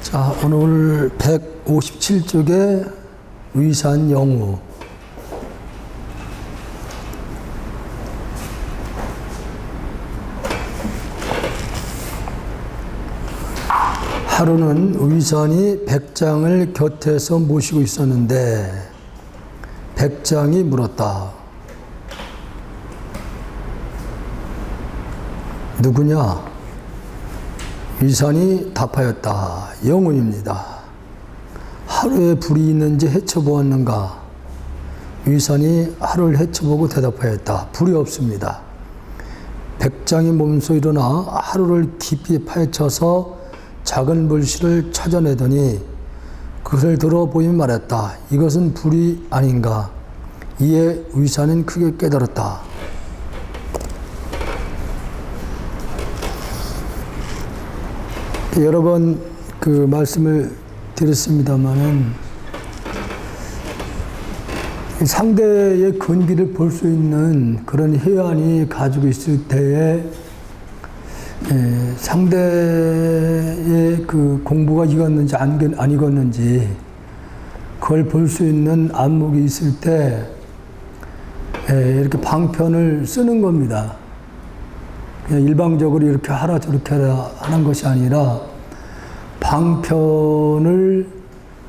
자, 오늘 157쪽의 위산 영우. 하루는 위산이 백장을 곁에서 모시고 있었는데 백장이 물었다. 누구냐? 위산이 답하였다. 영우입니다. 하루에 불이 있는지 헤쳐보았는가? 위산이 하루를 헤쳐보고 대답하였다. 불이 없습니다. 백장이 몸소 일어나 하루를 깊이 파헤쳐서 작은 불씨를 찾아내더니 그것을 들어보며 말했다. 이것은 불이 아닌가? 이에 위산은 크게 깨달았다. 여러 번 그 말씀을 드렸습니다마는 상대의 근기를 볼 수 있는 그런 해안이 가지고 있을 때에 상대의 그 공부가 익었는지 안 익었는지 그걸 볼 수 있는 안목이 있을 때 이렇게 방편을 쓰는 겁니다. 그냥 일방적으로 이렇게 하라 저렇게 하라 하는 것이 아니라 방편을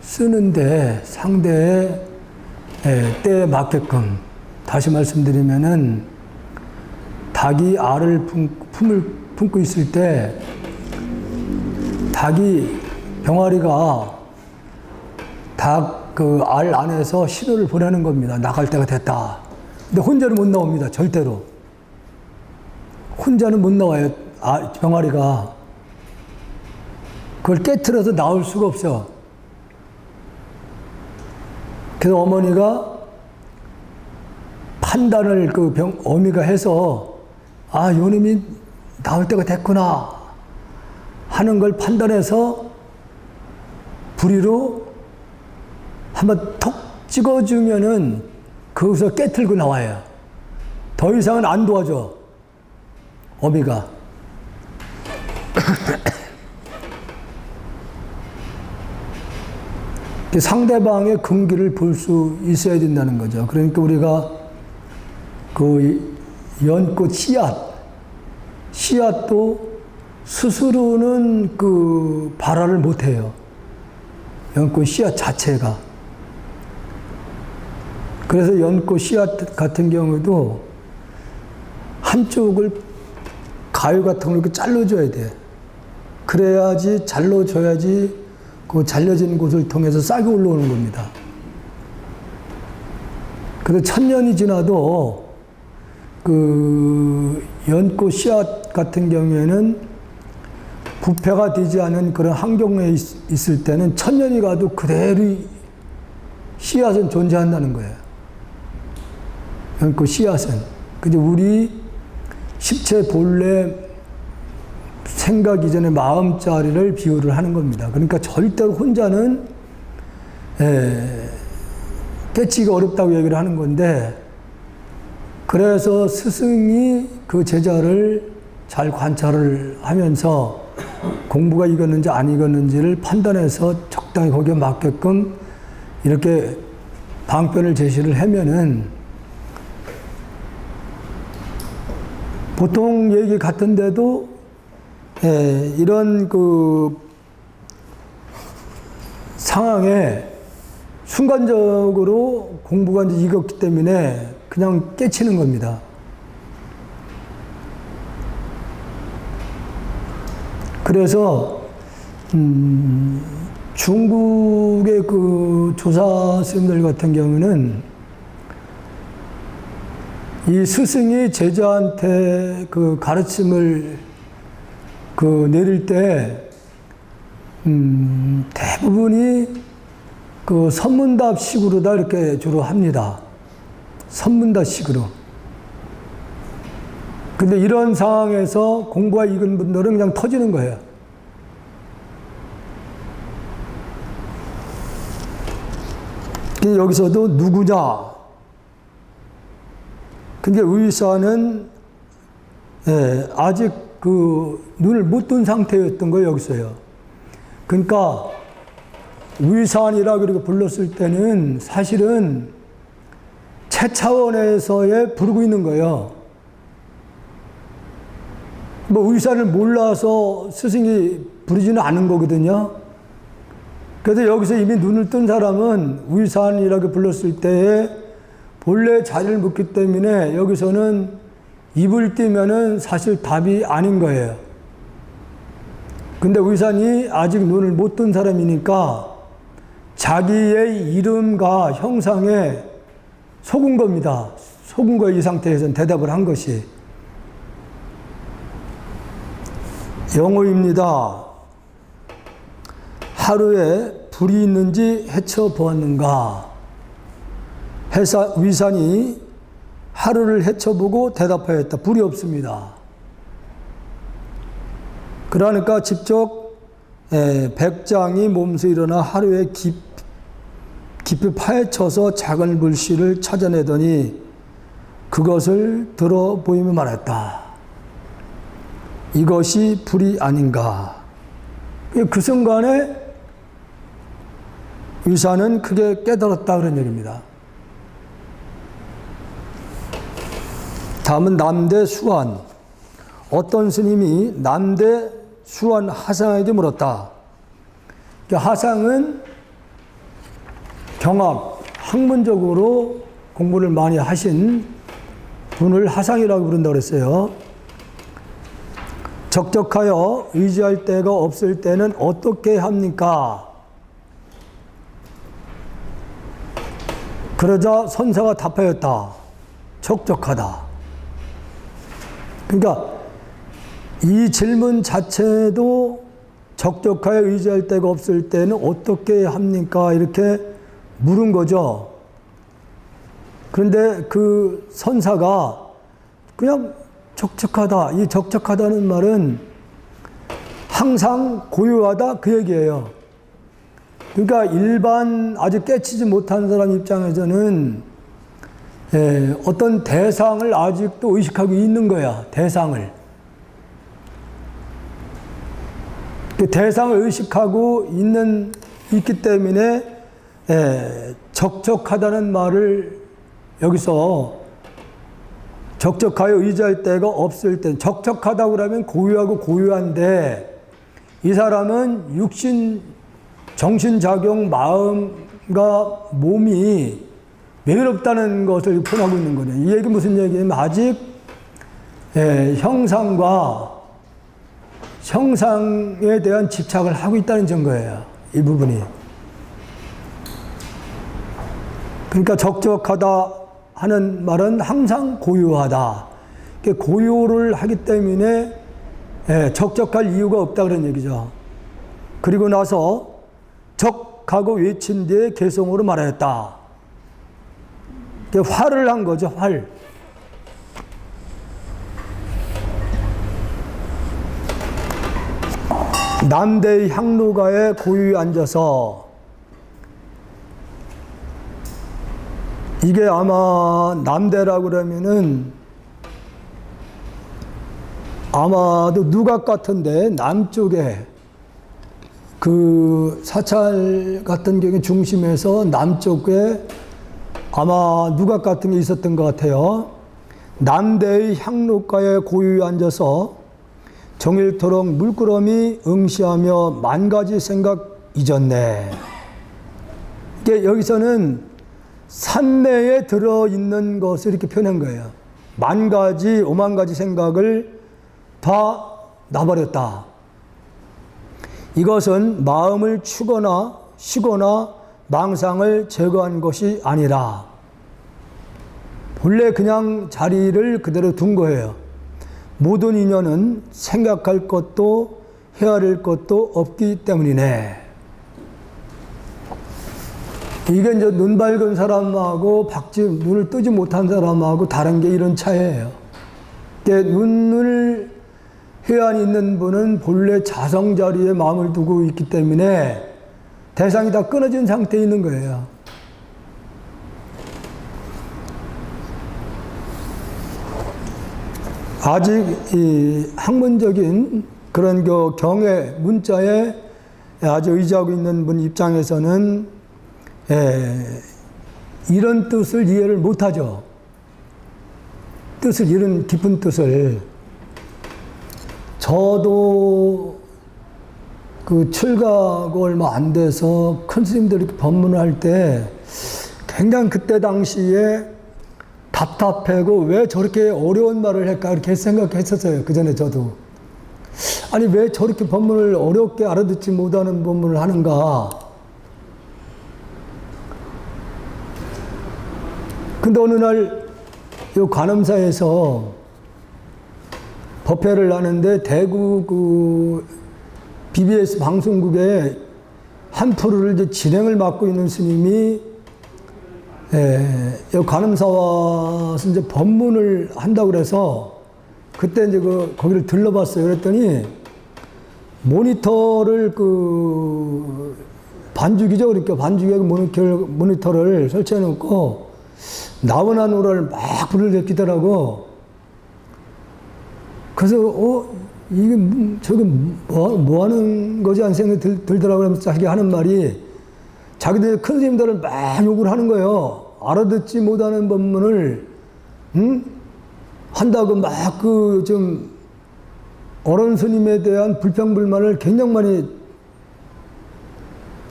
쓰는데 상대의 때에 맞게끔, 다시 말씀드리면은 닭이 알을 품고 있을 때 닭이 병아리가 닭 그 알 안에서 신호를 보내는 겁니다. 나갈 때가 됐다. 근데 혼자는 못 나옵니다. 절대로. 혼자는 못 나와요. 병아리가. 그걸 깨트려서 나올 수가 없어. 그래서 어머니가 판단을 어미가 해서 요놈이 나올 때가 됐구나 하는 걸 판단해서 부리로 한번 톡 찍어주면은 거기서 깨틀고 나와요. 더 이상은 안 도와줘. 어미가. 상대방의 근기를 볼 수 있어야 된다는 거죠. 그러니까 우리가 그 연꽃 씨앗도 스스로는 그 발화를 못 해요. 연꽃 씨앗 자체가. 그래서 연꽃 씨앗 같은 경우도 한쪽을 가위 같은 걸 이렇게 잘라줘야 돼. 그래야지, 잘라줘야지 그 잘려진 곳을 통해서 싹이 올라오는 겁니다. 그래서 1000년이 지나도 그 연꽃 씨앗 같은 경우에는 부패가 되지 않은 그런 환경에 있을 때는 1000년이 가도 그대로 씨앗은 존재한다는 거예요. 연꽃 씨앗은. 근데 우리 십체 본래 생각 이전의 마음자리를 비유를 하는 겁니다. 그러니까 절대로 혼자는 깨치기가 어렵다고 얘기를 하는 건데, 그래서 스승이 그 제자를 잘 관찰을 하면서 공부가 익었는지 안 익었는지를 판단해서 적당히 거기에 맞게끔 이렇게 방편을 제시를 하면은, 보통 얘기 같은데도 이런 그 상황에 순간적으로 공부가 이제 익었기 때문에 그냥 깨치는 겁니다. 그래서 중국의 그 조사 스님들 같은 경우는 이 스승이 제자한테 그 가르침을 내릴 때 대부분이 그 선문답식으로 다 이렇게 주로 합니다. 선문답식으로. 근데 이런 상황에서 공부가 익은 분들은 그냥 터지는 거예요. 여기서도 누구냐? 근데 의사는 아직 그 눈을 못 뜬 상태였던 거예요, 여기서요. 그러니까 위산이라 그렇게 불렀을 때는 사실은 차원에서의 부르고 있는 거예요. 뭐 위산을 몰라서 스승이 부르지는 않은 거거든요. 그래서 여기서 이미 눈을 뜬 사람은 위산이라고 불렀을 때에 본래 자리를 묻기 때문에 여기서는 입을 띄면은 사실 답이 아닌 거예요. 근데 위산이 아직 눈을 못 뜬 사람이니까 자기의 이름과 형상에 속은 겁니다. 속은 거예요. 이 상태에서는 대답을 한 것이. 영어입니다. 하루에 불이 있는지 헤쳐보았는가? 위산이 하루를 헤쳐보고 대답하였다. 불이 없습니다. 그러니까 직접 백장이 몸소 일어나 하루에 깊이 파헤쳐서 작은 불씨를 찾아내더니 그것을 들어 보이며 말했다. 이것이 불이 아닌가. 그 순간에 위산은 크게 깨달았다 그런 얘기입니다. 다음은 남대 수환. 어떤 스님이 남대 수환 하상에게 물었다. 하상은 경학, 학문적으로 공부를 많이 하신 분을 하상이라고 부른다고 그랬어요. 적적하여 의지할 데가 없을 때는 어떻게 합니까? 그러자 선사가 답하였다. 적적하다. 그러니까 이 질문 자체도 적적하여 의지할 데가 없을 때는 어떻게 합니까? 이렇게 물은 거죠. 그런데 그 선사가 그냥 적적하다. 이 적적하다는 말은 항상 고요하다 그 얘기예요. 그러니까 일반 아직 깨치지 못한 사람 입장에서는 어떤 대상을 아직도 의식하고 있는 거야. 대상을. 그 대상을 의식하고 있기 때문에 적적하다는 말을 여기서 적적하여 의지할 데가 없을 때, 적적하다고 그러면 고요하고 고요한데 이 사람은 육신, 정신작용, 마음과 몸이 외롭다는 것을 표현하고 있는 거예요. 이 얘기 무슨 얘기냐면 아직 형상에 대한 집착을 하고 있다는 증거예요. 이 부분이. 그러니까 적적하다 하는 말은 항상 고요하다. 고요를 하기 때문에 적적할 이유가 없다 그런 얘기죠. 그리고 나서 적하고 외친 뒤에 개성으로 말하였다. 활을 한 거죠. 활. 남대의 향로가에 고요히 앉아서 이게 아마 남대라고 그러면은 아마도 누각 같은데 남쪽에 그 사찰 같은 경우 중심에서 남쪽에 아마 누각 같은 게 있었던 것 같아요. 남대의 향로가에 고요히 앉아서 정일토록 물끄러미 응시하며 만 가지 생각 잊었네. 이게 여기서는 산매에 들어있는 것을 이렇게 표현한 거예요. 만 가지, 오만 가지 생각을 다 놔버렸다. 이것은 마음을 추거나 쉬거나 망상을 제거한 것이 아니라 본래 그냥 자리를 그대로 둔 거예요. 모든 인연은 생각할 것도 헤아릴 것도 없기 때문이네. 이게 이제 눈 밝은 사람하고 눈을 뜨지 못한 사람하고 다른 게 이런 차이예요. 눈을 해안이 있는 분은 본래 자성 자리에 마음을 두고 있기 때문에 대상이 다 끊어진 상태에 있는 거예요. 아직 이 학문적인 그런 경의 문자에 아주 의지하고 있는 분 입장에서는 이런 뜻을 이해를 못하죠. 이런 깊은 뜻을. 저도 그 출가가 얼마 안 돼서 큰 스님들이 법문을 할 때 굉장히 그때 당시에 답답하고 왜 저렇게 어려운 말을 할까 이렇게 생각했었어요. 그 전에 저도. 아니 왜 저렇게 법문을 어렵게 알아듣지 못하는 법문을 하는가. 근데 어느 날 이 관음사에서 법회를 하는데 대구 그 BBS 방송국에 한 프로를 이제 진행을 맡고 있는 스님이 관음사 와서 이제 법문을 한다고 그래서 그때 이제 거기를 들러봤어요. 그랬더니 모니터를 반죽이죠. 그러니까 반죽에 모니터를 설치해 놓고 나오나 노래를 막 불러대키더라고. 그래서 이게 저게 뭐 하는 거지 하는 생각이 들더라고요. 하면서 자기 하는 말이 자기들 큰 스님들을 막 욕을 하는 거예요. 알아듣지 못하는 법문을 한다고 막 좀 어른 스님에 대한 불평불만을 굉장히 많이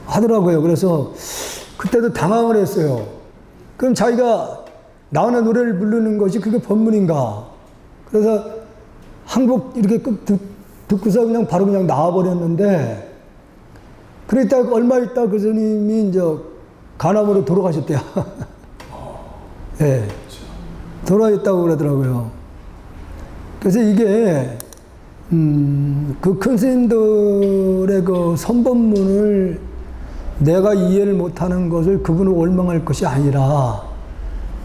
하더라고요. 그래서 그때도 당황을 했어요. 그럼 자기가 나오는 노래를 부르는 것이 그게 법문인가? 그래서 한곡 이렇게 듣고서 그냥 바로 그냥 나와버렸는데, 그랬다 얼마 있다 그 스님이 이제 간암으로 돌아가셨대요. 네. 돌아가셨다고 그러더라고요. 그래서 이게, 그 큰 스님들의 그 선법문을 내가 이해를 못하는 것을 그분을 원망할 것이 아니라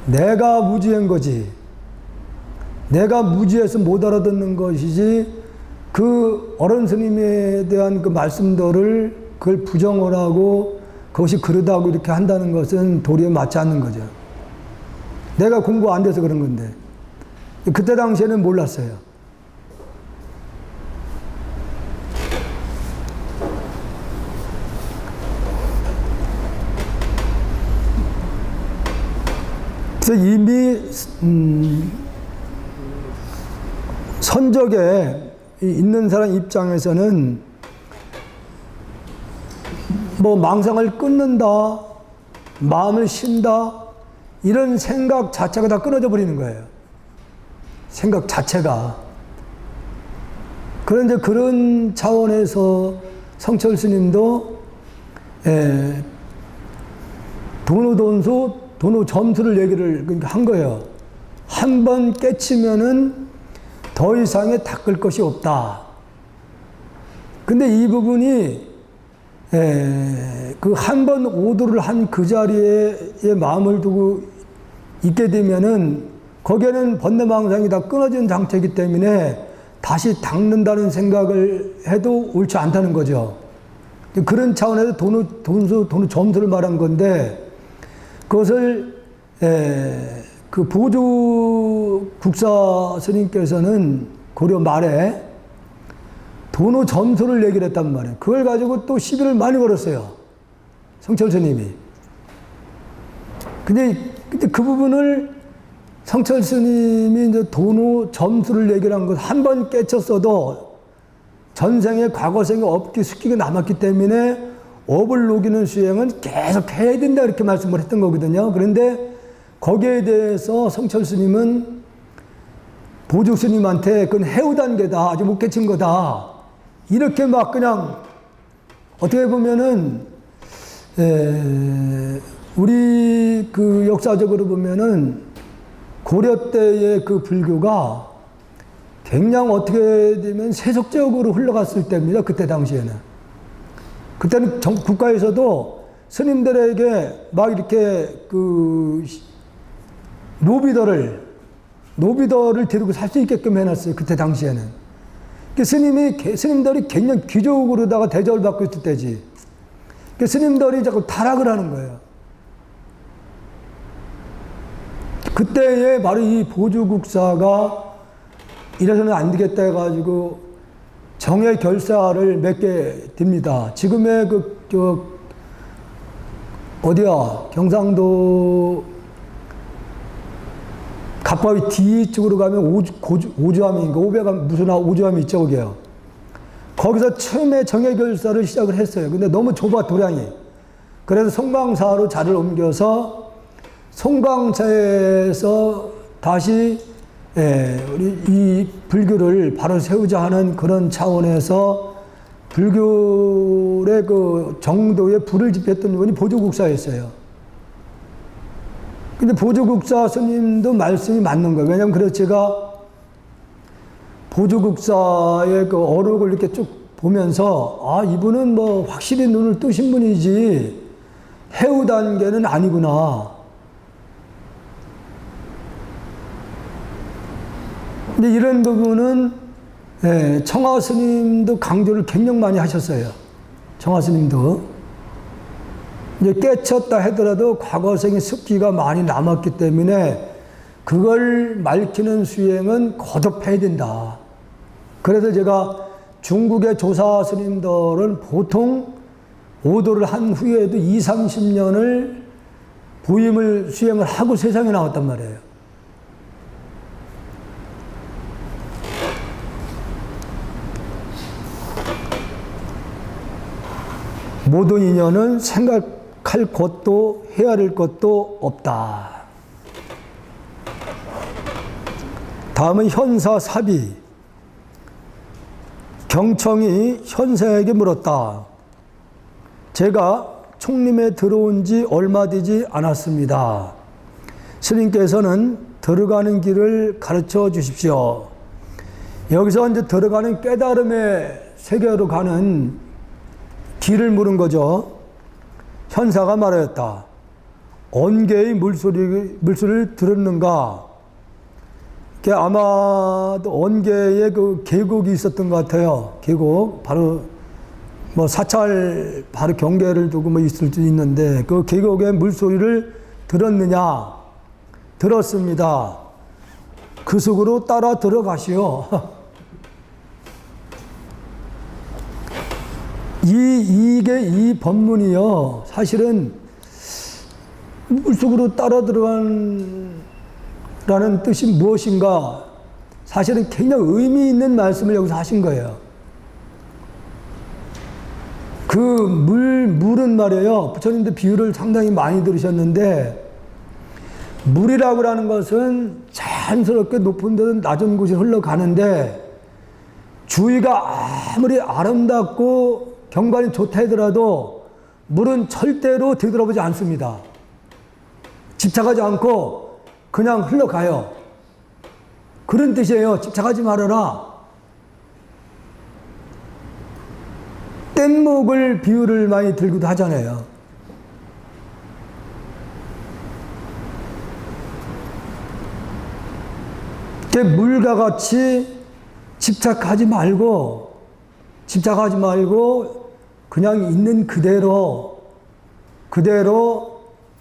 내가 무지한 거지. 내가 무지해서 못 알아듣는 것이지 그 어른 스님에 대한 그 말씀들을 그걸 부정을 하고 그것이 그러다고 이렇게 한다는 것은 도리에 맞지 않는 거죠. 내가 공부 안 돼서 그런 건데. 그때 당시에는 몰랐어요. 그래서 이미 선적에 있는 사람 입장에서는 뭐 망상을 끊는다, 마음을 쉰다, 이런 생각 자체가 다 끊어져 버리는 거예요. 생각 자체가. 그런데 그런 차원에서 성철 스님도 도노 점수를 얘기를 한 거예요. 한 번 깨치면은 더 이상의 닦을 것이 없다. 근데 이 부분이 그 한 번 오도를 한 그 자리에 마음을 두고 있게 되면은 거기에는 번뇌망상이 다 끊어진 상태이기 때문에 다시 닦는다는 생각을 해도 옳지 않다는 거죠. 그런 차원에서 도노 점수를 말한 건데, 그것을 그 보조 국사 스님께서는 고려 말에 도노 점수를 얘기를 했단 말이에요. 그걸 가지고 또 시비를 많이 걸었어요. 성철 스님이. 근데 그 부분을 성철 스님이 이제 도노 점수를 얘기를 한 것, 한 번 깨쳤어도 전생에 과거생에 업기 숙기가 남았기 때문에 업을 녹이는 수행은 계속 해야 된다 이렇게 말씀을 했던 거거든요. 그런데 거기에 대해서 성철 스님은 보죽 스님한테 그건 해우 단계다, 아직 못 깨친 거다, 이렇게 막 그냥 어떻게 보면은 우리 그 역사적으로 보면은 고려 때의 그 불교가 굉장히 어떻게 되면 세속적으로 흘러갔을 때입니다. 그때 당시에는. 그때는 국가에서도 스님들에게 막 이렇게 그 노비들을 데리고 살 수 있게끔 해놨어요. 그때 당시에는. 스님들이 굉장히 귀족으로다가 대접을 받고 있을 때지. 스님들이 자꾸 타락을 하는 거예요. 그때에 바로 이 보조국사가 이래서는 안 되겠다 해가지고 정예 결사를 맺게 됩니다. 지금의 어디야? 경상도 갑바위 뒤쪽으로 가면 오주암인가? 무슨 오주암이 있죠, 거기요. 거기서 처음에 정예 결사를 시작을 했어요. 근데 너무 좁아, 도량이. 그래서 송광사로 자리를 옮겨서 송광사에서 다시 우리 이 불교를 바로 세우자 하는 그런 차원에서 불교의 그 정도에 불을 지폈던 분이 보조국사였어요. 근데 보조국사 스님도 말씀이 맞는 거예요. 왜냐하면 그래서 제가 보조국사의 그 어록을 이렇게 쭉 보면서, 아, 이분은 뭐 확실히 눈을 뜨신 분이지 해우 단계는 아니구나. 근데 이런 부분은 청하 스님도 강조를 굉장히 많이 하셨어요. 청하 스님도. 이제 깨쳤다 하더라도 과거생의 습기가 많이 남았기 때문에 그걸 밝히는 수행은 거듭해야 된다. 그래서 제가 중국의 조사 스님들은 보통 오도를 한 후에도 20-30년을 부임을 수행을 하고 세상에 나왔단 말이에요. 모든 인연은 생각할 것도 헤아릴 것도 없다. 다음은 현사 사비. 경청이 현사에게 물었다. 제가 총림에 들어온 지 얼마 되지 않았습니다. 스님께서는 들어가는 길을 가르쳐 주십시오. 여기서 이제 들어가는 깨달음의 세계로 가는 길을 물은 거죠. 현사가 말하였다. 언개의 물소리를 들었는가? 아마도 언개에 그 계곡이 있었던 것 같아요. 계곡. 바로 뭐 사찰 바로 경계를 두고 뭐 있을 수 있는데 그 계곡의 물소리를 들었느냐? 들었습니다. 그 속으로 따라 들어가시오. 이 법문이요. 사실은 물속으로 따라 들어간다는 뜻이 무엇인가? 사실은 굉장히 의미 있는 말씀을 여기서 하신 거예요. 그 물은 말이에요. 부처님도 비유를 상당히 많이 들으셨는데, 물이라고 하는 것은 자연스럽게 높은 데는 낮은 곳이 흘러가는데, 주위가 아무리 아름답고 경관이 좋다 하더라도 물은 절대로 되돌아보지 않습니다. 집착하지 않고 그냥 흘러가요. 그런 뜻이에요. 집착하지 말아라. 뗏목을 비유를 많이 들기도 하잖아요. 물과 같이 집착하지 말고 그냥 있는 그대로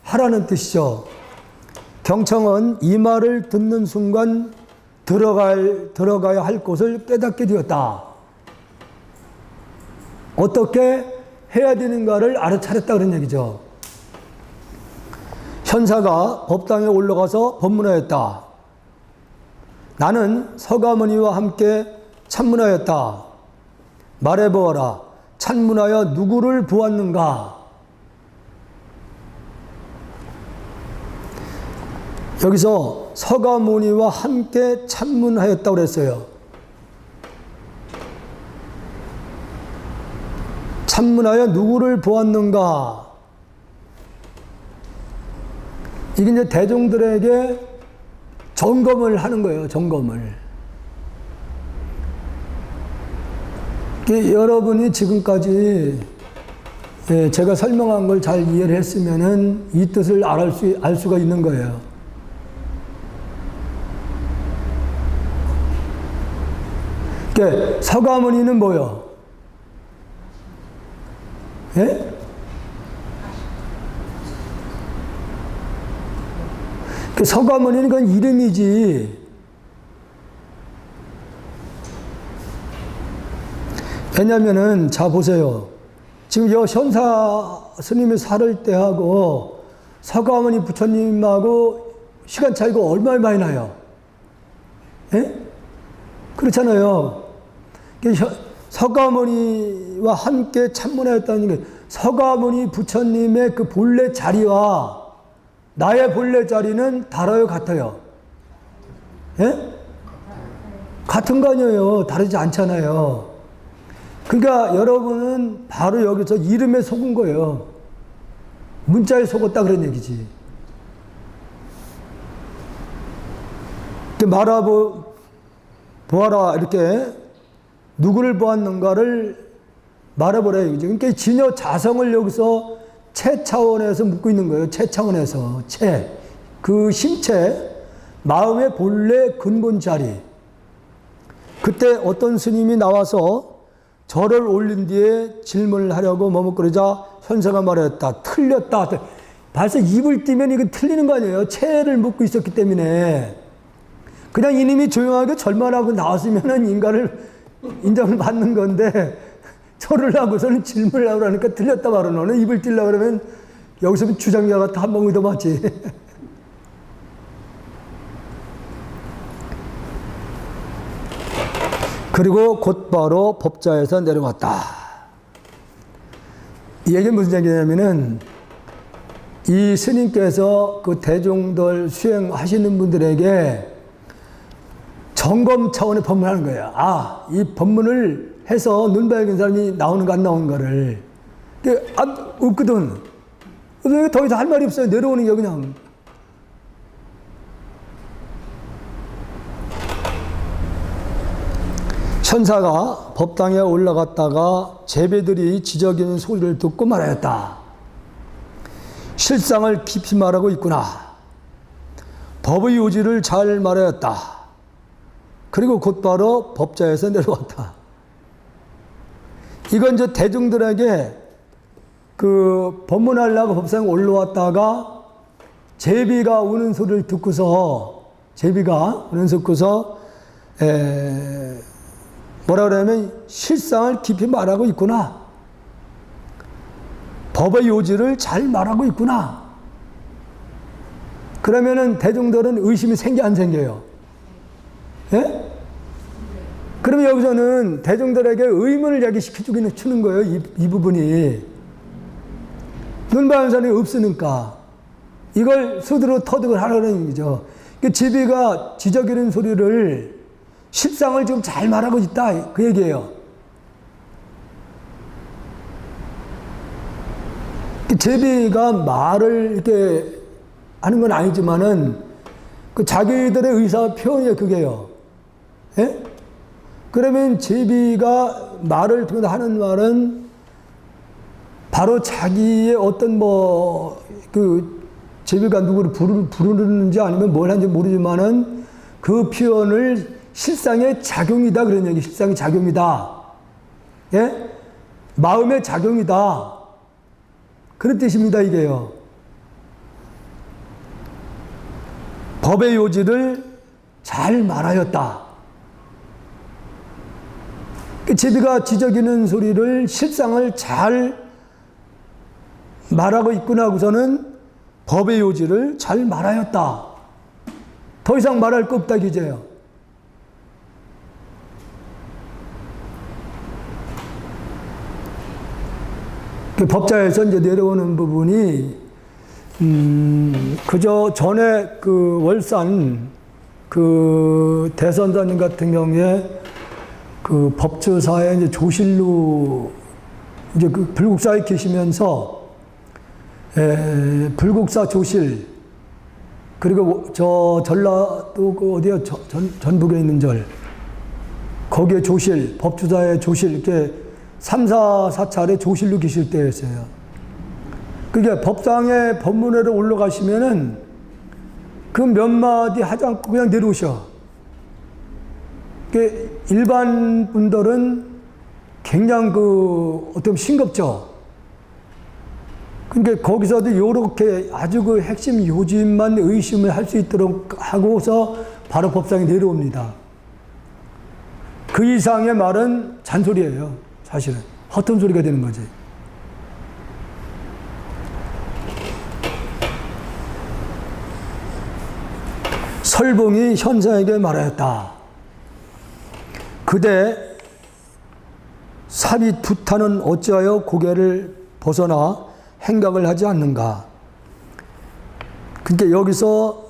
하라는 뜻이죠. 경청은 이 말을 듣는 순간 들어가야 할 곳을 깨닫게 되었다. 어떻게 해야 되는가를 알아차렸다 그런 얘기죠. 현사가 법당에 올라가서 법문하였다. 나는 서가모니와 함께 참문하였다. 말해보아라. 참문하여 누구를 보았는가? 여기서 서가모니와 함께 참문하였다고 그랬어요. 참문하여 누구를 보았는가? 이게 이제 대중들에게 점검을 하는 거예요. 점검을. 여러분이 지금까지 제가 설명한 걸 잘 이해를 했으면은 이 뜻을 알 수가 있는 거예요. 서가모니는 뭐요? 예? 서가모니는 그건 이름이지. 왜냐면은, 자, 보세요. 지금 여 현사 스님이 살을 때하고 서가모니 부처님하고 시간 차이가 얼마나 많이 나요? 예? 그렇잖아요. 서가모니와 함께 참문하였다는 게 서가모니 부처님의 그 본래 자리와 나의 본래 자리는 다르요, 같아요? 예? 같은 거 아니에요. 다르지 않잖아요. 그러니까 여러분은 바로 여기서 이름에 속은 거예요. 문자에 속았다 그런 얘기지. 보아라 이렇게 누구를 보았는가를 말해보라. 그러니까 진여 자성을 여기서 체 차원에서 묻고 있는 거예요. 체 차원에서. 그 신체, 마음의 본래 근본 자리. 그때 어떤 스님이 나와서 절을 올린 뒤에 질문을 하려고 머뭇거리자 현사가 말했다. 틀렸다. 벌써 입을 띄면 이건 틀리는 거 아니에요. 체를 묻고 있었기 때문에. 그냥 이님이 조용하게 절만 하고 나왔으면은 인정을 받는 건데, 절을 하고서는 질문을 하고 그러니까 틀렸다 말은 너는 입을 띄려고 그러면 여기서 주장자가 다 한 번 더 맞지. 그리고 곧바로 법좌에서 내려왔다. 이 얘기는 무슨 얘기냐면은, 이 스님께서 그 대중들 수행하시는 분들에게 점검 차원의 법문을 하는 거예요. 아, 이 법문을 해서 눈 밝은 사람이 나오는가 안 나오는가를. 없거든. 더 이상 할 말이 없어요. 내려오는 게 그냥. 천사가 법당에 올라갔다가 제비들이 지저귀는 소리를 듣고 말하였다. 실상을 깊이 말하고 있구나. 법의 요지를 잘 말하였다. 그리고 곧바로 법좌에서 내려왔다. 이건 저 대중들에게 그 법문하려고 법상에 올라왔다가 제비가 우는 소리를 듣고서 뭐라 그러냐면 실상을 깊이 말하고 있구나. 법의 요지를 잘 말하고 있구나. 그러면은 대중들은 의심이 생겨 안 생겨요? 예? 그러면 여기서는 대중들에게 의문을 야기시켜주는 거예요. 이 부분이. 눈바른 사람이 없으니까. 이걸 스스로 터득을 하라는 얘기죠. 제비가 지저귀는 소리를 실상을 지금 잘 말하고 있다. 그 얘기예요. 제비가 말을 이렇게 하는 건 아니지만은 그 자기들의 의사 표현이 그게요. 예? 그러면 제비가 말을 하는 말은 바로 자기의 어떤 제비가 누구를 부르는지 아니면 뭘 하는지 모르지만은 그 표현을 실상의 작용이다. 그런 얘기. 실상의 작용이다. 예? 마음의 작용이다. 그런 뜻입니다. 이게요. 법의 요지를 잘 말하였다. 제비가 지저귀는 소리를 실상을 잘 말하고 있구나 하고서는 법의 요지를 잘 말하였다. 더 이상 말할 거 없다 기제요. 법자에서 이제 내려오는 부분이 그저 전에 그 월산 그 대선자님 같은 경우에 그 법조사에 이제 조실로 이제 그 불국사에 계시면서 불국사 조실 그리고 저 전라도 그 어디야 전북에 있는 절 거기에 조실 법조사의 조실 이렇게 3, 4차례 조실로 계실 때였어요. 그게 법당에 법문회를 올라가시면은 그 몇 마디 하지 않고 그냥 내려오셔. 일반 분들은 굉장히 어떤 싱겁죠. 그러니까 거기서도 요렇게 아주 그 핵심 요지만 의심을 할 수 있도록 하고서 바로 법상에 내려옵니다. 그 이상의 말은 잔소리예요. 사실은. 허튼 소리가 되는 거지. 설봉이 현상에게 말하였다. 그대 삽이 두타는 어찌하여 고개를 벗어나 행각을 하지 않는가. 그러니까 여기서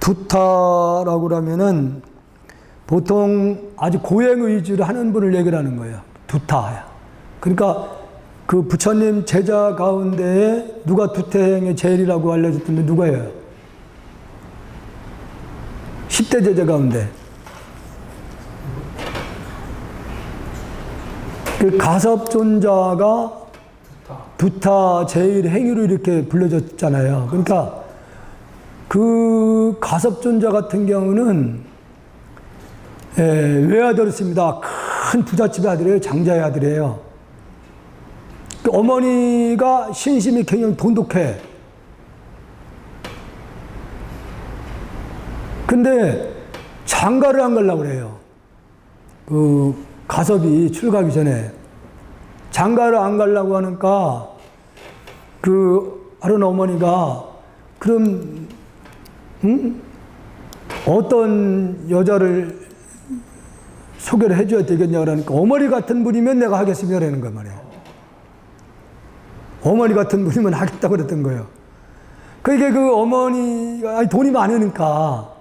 두타라고 하면은 보통 아주 고행 위주로 하는 분을 얘기를 하는 거예요. 두타야. 그러니까 그 부처님 제자 가운데에 누가 두태행의 제일이라고 알려졌던데 누가예요? 10대 제자 가운데. 그 가섭존자가 두타 제일 행위로 이렇게 불려졌잖아요. 그러니까 그 가섭존자 같은 경우는 외아들이었습니다. 큰 부잣집의 아들이에요. 장자의 아들이에요. 그 어머니가 신심이 굉장히 돈독해. 근데 장가를 안 가려고 그래요. 그 가섭이 출가하기 전에 장가를 안 가려고 하니까 그 하는 어머니가 그럼 어떤 여자를 소개를 해줘야 되겠냐 그러니까 어머니 같은 분이면 내가 하겠습니다 라는 거 말이에요. 어머니 같은 분이면 하겠다고 그랬던 거예요. 그러니까 그 어머니가 돈이 많으니까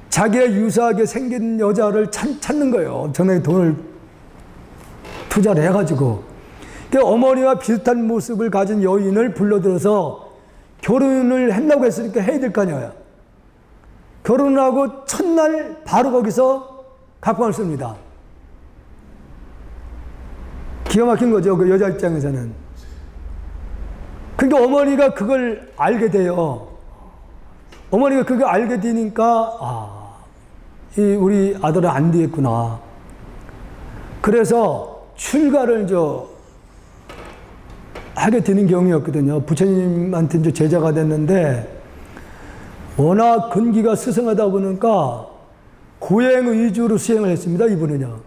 자기가 유사하게 생긴 여자를 찾는 거예요. 엄청나게 돈을 투자를 해가지고. 그러니까 어머니와 비슷한 모습을 가진 여인을 불러들여서 결혼을 한다고 했으니까 해야 될 거 아니에요. 결혼하고 첫날 바로 거기서 각방을 씁니다. 기가 막힌 거죠. 그 여자 입장에서는. 그러니까 어머니가 그걸 알게 돼요. 어머니가 그걸 알게 되니까 우리 아들은 안 되겠구나. 그래서 출가를 하게 되는 경우였거든요. 부처님한테 이제 제자가 됐는데 워낙 근기가 스승하다 보니까 고행 위주로 수행을 했습니다. 이분은요.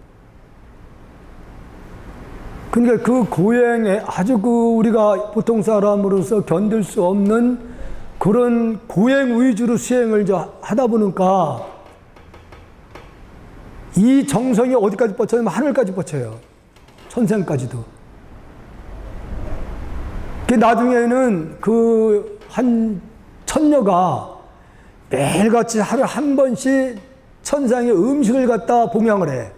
그러니까 그 고행에 아주 우리가 보통 사람으로서 견딜 수 없는 그런 고행 위주로 수행을 하다 보니까 이 정성이 어디까지 뻗쳐냐면 하늘까지 뻗쳐요. 천생까지도. 나중에는 그 한 천녀가 매일같이 하루에 한 번씩 천상에 음식을 갖다 봉양을 해.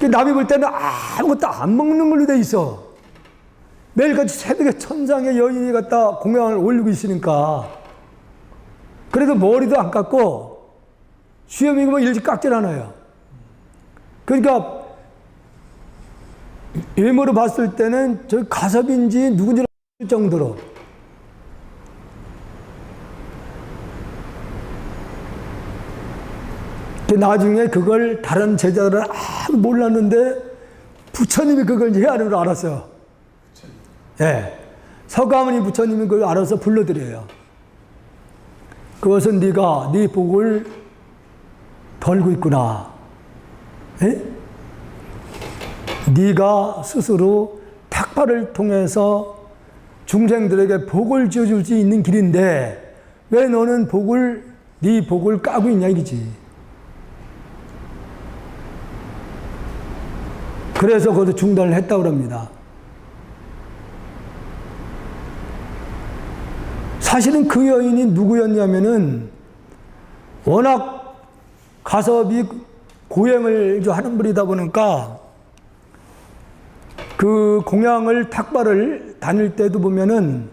남이 볼 때는 아무것도 안 먹는 걸로 돼 있어. 매일같이 새벽에 천상에 여인이 갖다 공양을 올리고 있으니까. 그래도 머리도 안 깎고 수염이고 뭐 일찍 깎질 않아요. 그러니까 외모로 봤을 때는 저 가섭인지 누군지 알 정도로. 나중에 그걸 다른 제자들은 아무 몰랐는데 부처님이 그걸 헤아리로 알았어요. 예. 서가모니 부처님이 그걸 알아서 불러드려요. 그것은 네가 네 복을 덜고 있구나. 예? 네가 스스로 탁발을 통해서 중생들에게 복을 지어줄 수 있는 길인데 왜 너는 네 복을 까고 있냐 이거지. 그래서 그것도 중단을 했다고 합니다. 사실은 그 여인이 누구였냐면은 워낙 가섭이 고행을 하는 분이다 보니까 그 공양을 탁발을 다닐 때도 보면은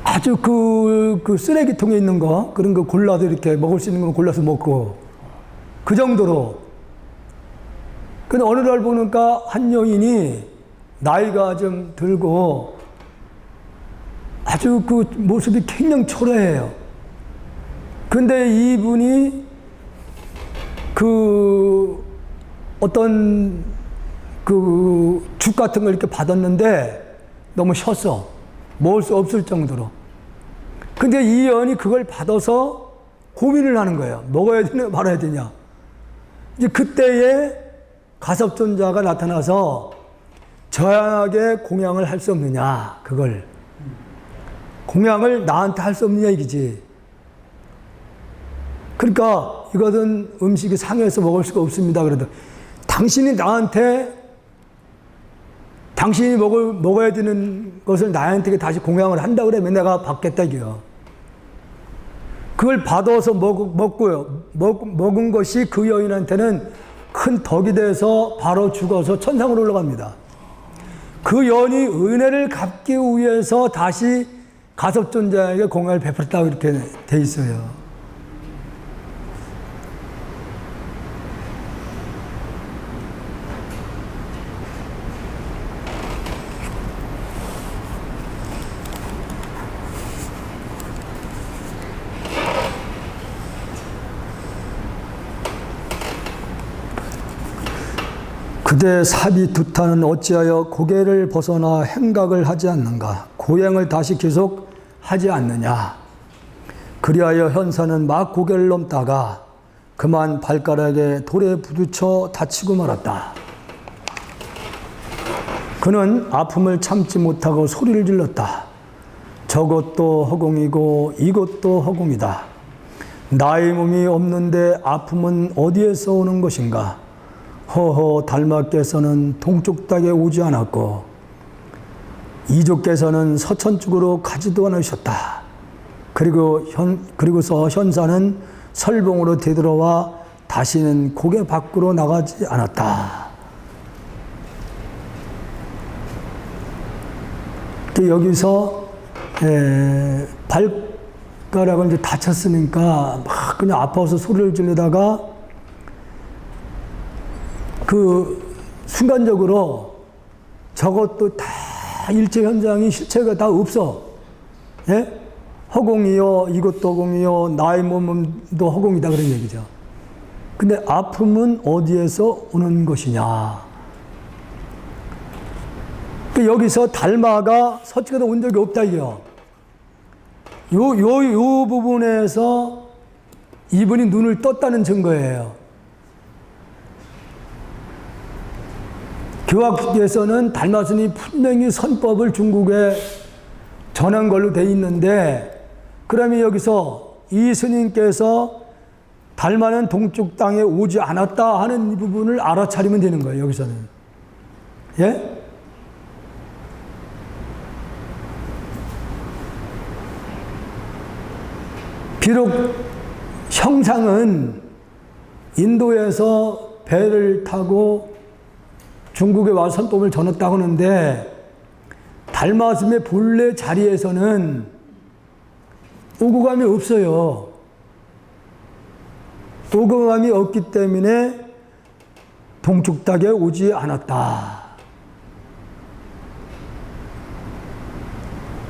아주 그 쓰레기통에 있는 거 그런 거 골라서 이렇게 먹을 수 있는 거 골라서 먹고 그 정도로. 근데 어느 날 보니까 한 여인이 나이가 좀 들고 아주 그 모습이 굉장히 초라해요. 근데 이분이 어떤 죽 같은 걸 이렇게 받았는데 너무 쉬었어. 먹을 수 없을 정도로. 근데 이 여인이 그걸 받아서 고민을 하는 거예요. 먹어야 되냐 말아야 되냐. 이제 그때에 가섭존자가 나타나서 저양하게 공양을 할 수 없느냐, 그걸. 공양을 나한테 할 수 없느냐 이기지. 그러니까 이것은 음식이 상해서 먹을 수가 없습니다. 그래도 당신이 나한테 당신이 먹어야 되는 것을 나한테 다시 공양을 한다 그러면 내가 받겠다 이게요. 그걸 받아서 먹고요. 먹은 것이 그 여인한테는 큰 덕이 돼서 바로 죽어서 천상으로 올라갑니다. 그 여인이 은혜를 갚기 위해서 다시 가섭존자에게 공양을 베풀었다고 이렇게 돼 있어요. 그대 사비 두타는 어찌하여 고개를 벗어나 행각을 하지 않는가? 고행을 다시 계속 하지 않느냐? 그리하여 현사는 막 고개를 넘다가 그만 발가락에 돌에 부딪혀 다치고 말았다. 그는 아픔을 참지 못하고 소리를 질렀다. 저것도 허공이고 이것도 허공이다. 나의 몸이 없는데 아픔은 어디에서 오는 것인가? 허허 달마께서는 동쪽 땅에 오지 않았고 이족께서는 서천 쪽으로 가지도 않으셨다. 그리고서 현사는 설봉으로 되돌아와 다시는 고개 밖으로 나가지 않았다. 여기서 발가락을 이제 다쳤으니까 막 그냥 아파서 소리를 지르다가 그 순간적으로 저것도 다 일체 현장이 실체가 다 없어. 예? 허공이요, 이것도 허공이요, 나의 몸도 허공이다 그런 얘기죠. 근데 아픔은 어디에서 오는 것이냐? 여기서 달마가 서쪽에도 온 적이 없다 이게요. 요 부분에서 이분이 눈을 떴다는 증거예요. 교학에서는 달마스님이 분명히 선법을 중국에 전한 걸로 돼 있는데, 그러면 여기서 이 스님께서 달마는 동쪽 땅에 오지 않았다 하는 이 부분을 알아차리면 되는 거예요, 여기서는. 예? 비록 형상은 인도에서 배를 타고 중국에 와서 선법을 전했다고 하는데, 달마스님의 본래 자리에서는 오고감이 없어요. 오고감이 없기 때문에 동쪽 땅에 오지 않았다.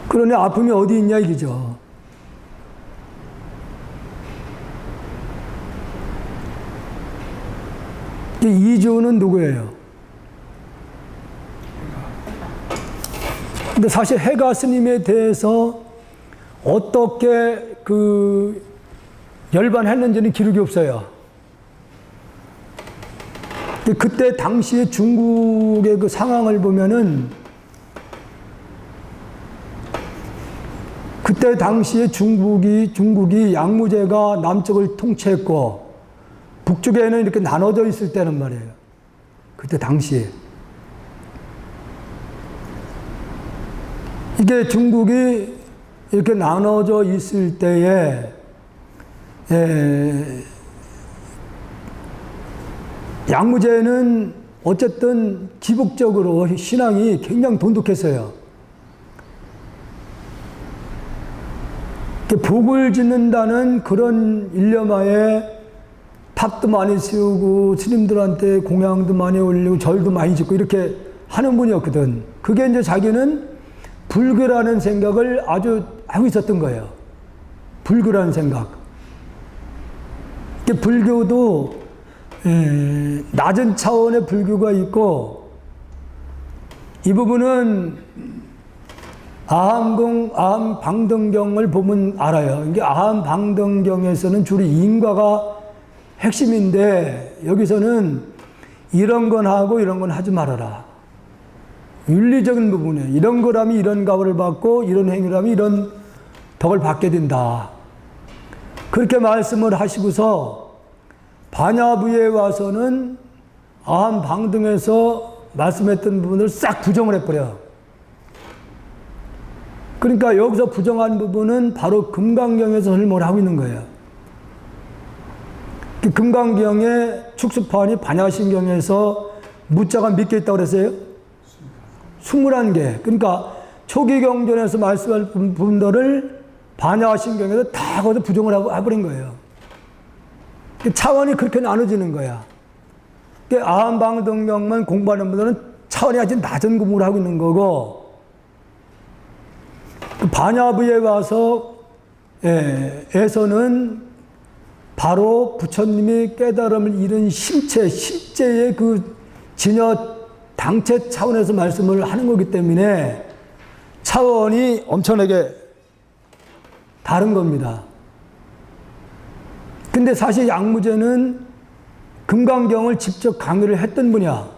그러니 아픔이 어디 있냐 이거죠. 이주는 누구예요? 근데 사실 해가 스님에 대해서 어떻게 열반했는지는 기록이 없어요. 그때 당시에 중국의 그 상황을 보면은, 그때 당시에 중국이 양무제가 남쪽을 통치했고 북쪽에는 이렇게 나눠져 있을 때는 말이에요. 그때 당시에. 이게 중국이 이렇게 나눠져 있을 때에 양무제는 어쨌든 기복적으로 신앙이 굉장히 돈독했어요. 복을 짓는다는 그런 일념하에 탑도 많이 세우고 스님들한테 공양도 많이 올리고 절도 많이 짓고 이렇게 하는 분이었거든. 그게 이제 자기는 불교라는 생각을 아주 하고 있었던 거예요. 불교라는 생각. 불교도 낮은 차원의 불교가 있고, 이 부분은 아함방등경을 보면 알아요. 이게 아함방등경에서는 주로 인과가 핵심인데 여기서는 이런 건 하고 이런 건 하지 말아라. 윤리적인 부분에 이런 거라면 이런 가호를 받고 이런 행위라면 이런 덕을 받게 된다. 그렇게 말씀을 하시고서 반야부에 와서는 아함방등에서 말씀했던 부분을 싹 부정을 해버려. 그러니까 여기서 부정한 부분은 바로 금강경에서 설명을 하고 있는 거예요. 금강경의 축수판이 반야신경에서 무자가 몇 개 있다고 그랬어요? 21개. 그러니까 초기 경전에서 말씀할 부분들을 반야신경에서 다 거기서 부정을 하고 해버린 거예요. 차원이 그렇게 나눠지는 거야. 아함방등경만 공부하는 분들은 차원이 아주 낮은 공부를 하고 있는 거고, 반야부에 와서 에서는 바로 부처님이 깨달음을 이룬 실제의 그 진여 당체 차원에서 말씀을 하는 거기 때문에 차원이 엄청나게 다른 겁니다. 근데 사실 양무제는 금강경을 직접 강의를 했던 분이야.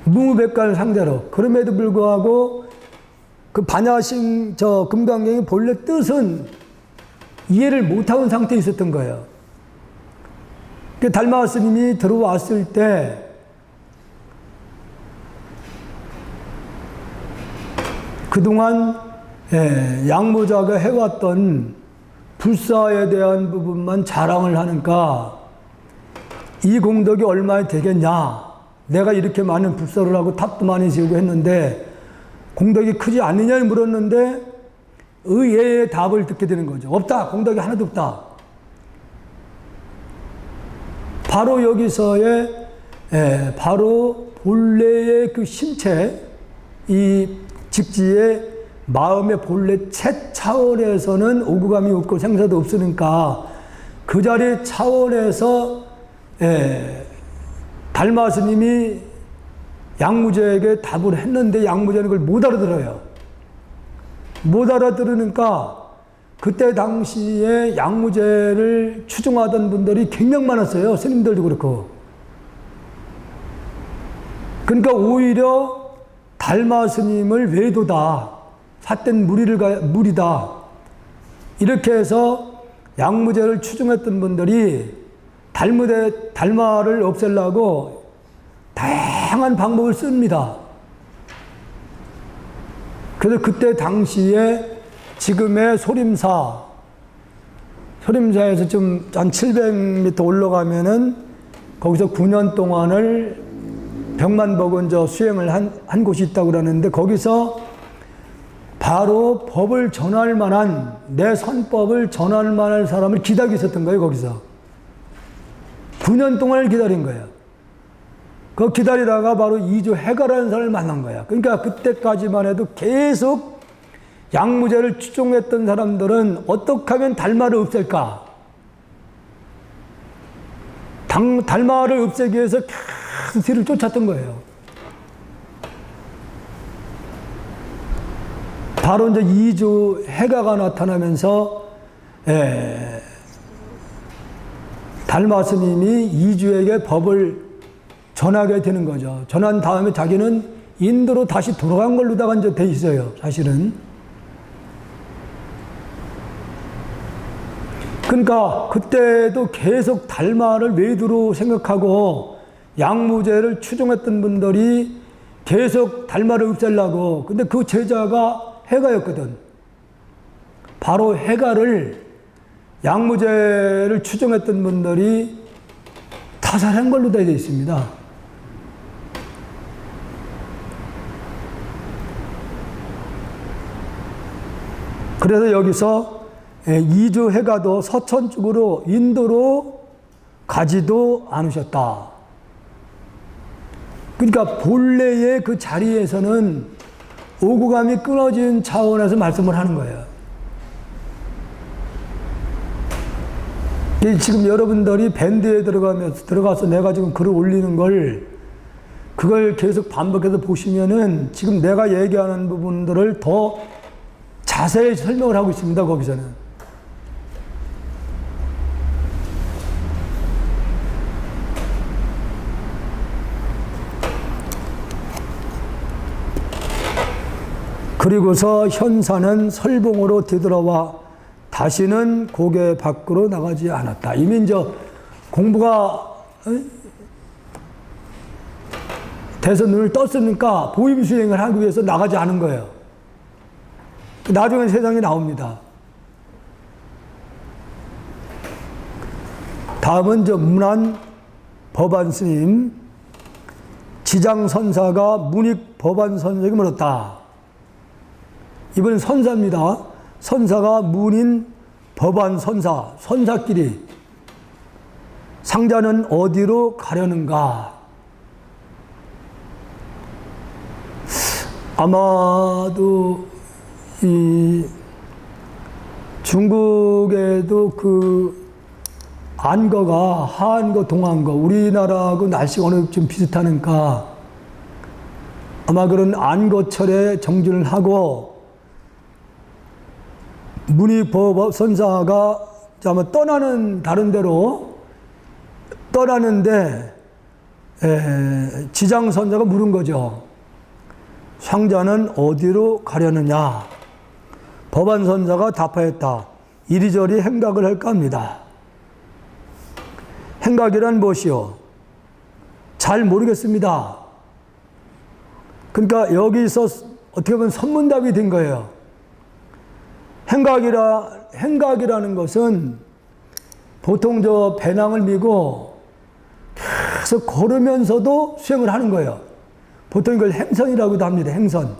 무무백관을 상대로. 그럼에도 불구하고 그 반야신 금강경의 본래 뜻은 이해를 못하는 상태에 있었던 거예요. 달마 스님이 들어왔을 때 그동안 양무자가 해왔던 불사에 대한 부분만 자랑을 하니까 이 공덕이 얼마나 되겠냐. 내가 이렇게 많은 불사를 하고 탑도 많이 지우고 했는데 공덕이 크지 않느냐를 물었는데 의예의 답을 듣게 되는 거죠. 없다. 공덕이 하나도 없다. 바로 여기서의 바로 본래의 그 신체, 이 직지의 마음의 본래 체 차원에서는 오구감이 없고 생사도 없으니까 그 자리 차원에서 달마 스님이 양무제에게 답을 했는데 양무제는 그걸 못 알아들어요. 못 알아들으니까 그때 당시에 양무제를 추종하던 분들이 굉장히 많았어요. 스님들도 그렇고. 그러니까 오히려 달마 스님을 외도다. 삿된 무리다. 이렇게 해서 양무제를 추종했던 분들이 달마를 없애려고 다양한 방법을 씁니다. 그래서 그때 당시에 지금의 소림사에서 좀 한 700m 올라가면은 거기서 9년 동안을 백만법은 수행을 한 곳이 있다고 그러는데 거기서 바로 법을 전할 만한 내 선법을 전할 만한 사람을 기다리고 있었던 거예요. 거기서 9년 동안을 기다린 거예요. 그 기다리다가 바로 이주 해가라는 사람을 만난 거야. 그러니까 그때까지만 해도 계속 양무제를 추종했던 사람들은 어떻게 하면 달마를 없앨까? 달마를 없애기 위해서 계속 뒤를 쫓았던 거예요. 바로 이제 이주 해가가 나타나면서 달마 스님이 이주에게 법을 전하게 되는 거죠. 전한 다음에 자기는 인도로 다시 돌아간 걸로다가 이제 돼 있어요. 사실은. 그러니까 그때도 계속 달마를 외두로 생각하고 양무제를 추종했던 분들이 계속 달마를 없애려고. 근데 그 제자가 해가였거든. 바로 해가를 양무제를 추종했던 분들이 타살한 걸로 되어 있습니다. 그래서 여기서 이주 해가도 서천 쪽으로 인도로 가지도 않으셨다. 그러니까 본래의 그 자리에서는 오구감이 끊어진 차원에서 말씀을 하는 거예요. 지금 여러분들이 밴드에 들어가서 내가 지금 글을 올리는 걸 그걸 계속 반복해서 보시면은 지금 내가 얘기하는 부분들을 더 자세히 설명을 하고 있습니다, 거기서는. 그리고서 현사는 설봉으로 되돌아와 다시는 고개 밖으로 나가지 않았다. 이미 이제 공부가 돼서 눈을 떴으니까 보임 수행을 하기 위해서 나가지 않은 거예요. 나중에 세상에 나옵니다. 다음은 저 문안 법안 스님, 지장 선사가 문익 법안 선생에게 물었다. 이번엔 선사입니다. 선사가 문인 법안 선사, 선사끼리 상자는 어디로 가려는가? 아마도 이 중국에도 그 안거가 한거, 동안거, 우리나라하고 날씨가 어느 좀 비슷하니까 아마 그런 안거철에 정진을 하고 문익법 선사가 아마 떠나는 다른 데로 떠나는데 지장 선사가 물은 거죠. 상자는 어디로 가려느냐? 법안 선사가 답하였다. 이리저리 행각을 할까 합니다. 행각이란 무엇이요? 잘 모르겠습니다. 그러니까 여기서 어떻게 보면 선문답이 된 거예요. 행각이라는 것은 보통 저 배낭을 메고 계속 걸으면서도 수행을 하는 거예요. 보통 이걸 행선이라고도 합니다. 행선.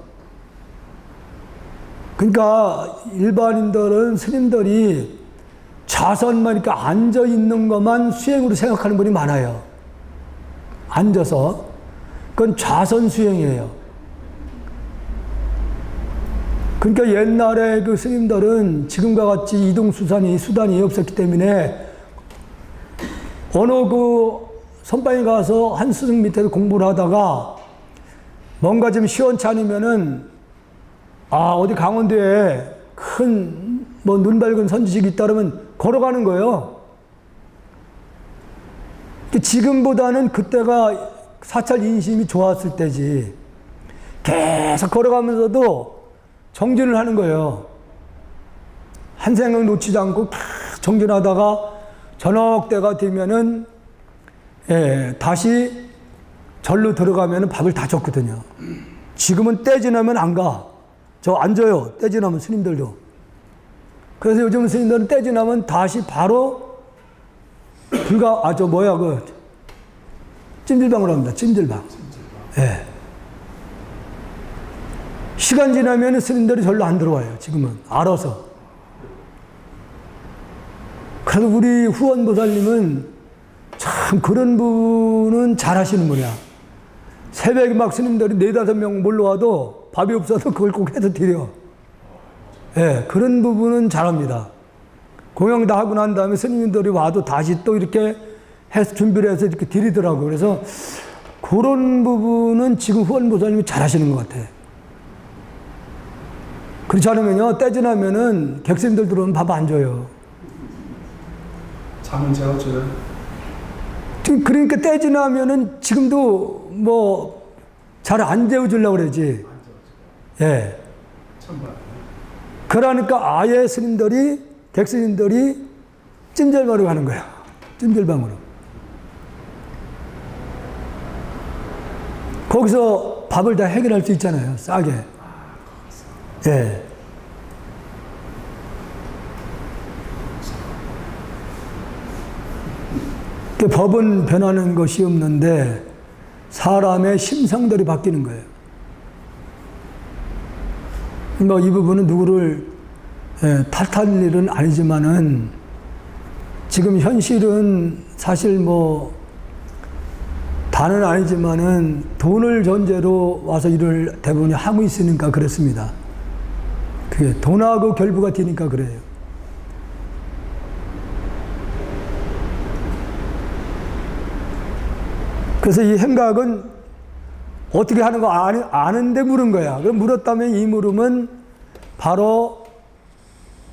그러니까 일반인들은 스님들이 좌선만 이렇게 앉아 있는 것만 수행으로 생각하는 분이 많아요. 앉아서. 그건 좌선 수행이에요. 그러니까 옛날에 그 스님들은 지금과 같이 수단이 없었기 때문에 어느 그 선방에 가서 한 스승 밑에서 공부를 하다가 뭔가 좀 시원치 않으면은 어디 강원도에 큰 뭐 눈 밝은 선지식이 있다 그러면 걸어가는 거예요. 지금보다는 그때가 사찰 인심이 좋았을 때지. 계속 걸어가면서도 정진을 하는 거예요. 한 생각 놓치지 않고 정진하다가 저녁 때가 되면은 다시 절로 들어가면은 밥을 다 줬거든요. 지금은 때 지나면 안 가. 저 앉아요. 때 지나면 스님들도. 그래서 요즘 스님들은 때 지나면 다시 바로 찜질방으로 합니다. 찜질방. 예. 시간 지나면 스님들이 절로 안 들어와요. 지금은. 알아서. 그래서 우리 후원보살님은 참 그런 분은 잘 하시는 분이야. 새벽에 막 스님들이 4-5명 몰려와도 밥이 없어도 그걸 꼭 해서 드려. 예, 그런 부분은 잘합니다. 공양 다 하고 난 다음에 스님들이 와도 다시 또 이렇게 해서 준비를 해서 이렇게 드리더라고요. 그래서 그런 부분은 지금 후원보살님이 잘 하시는 것 같아요. 그렇지 않으면요, 때 지나면은 객스님들 들어오면 밥 안 줘요. 잠은 제가 줘요. 그러니까 때 지나면은 지금도 뭐 잘 안 재워주려고 그러지. 예. 그러니까 아예 스님들이, 객스님들이 찜질방으로 가는 거야. 찜질방으로. 거기서 밥을 다 해결할 수 있잖아요. 싸게. 예. 법은 변하는 것이 없는데 사람의 심성들이 바뀌는 거예요. 뭐 이 부분은 누구를 탓할 일은 아니지만은 지금 현실은 사실 뭐 다는 아니지만은 돈을 전제로 와서 일을 대부분 하고 있으니까 그렇습니다. 그게 돈하고 결부가 되니까 그래요. 그래서 이 행각은 어떻게 하는 거 아는데 물은 거야. 그럼 물었다면 이 물음은 바로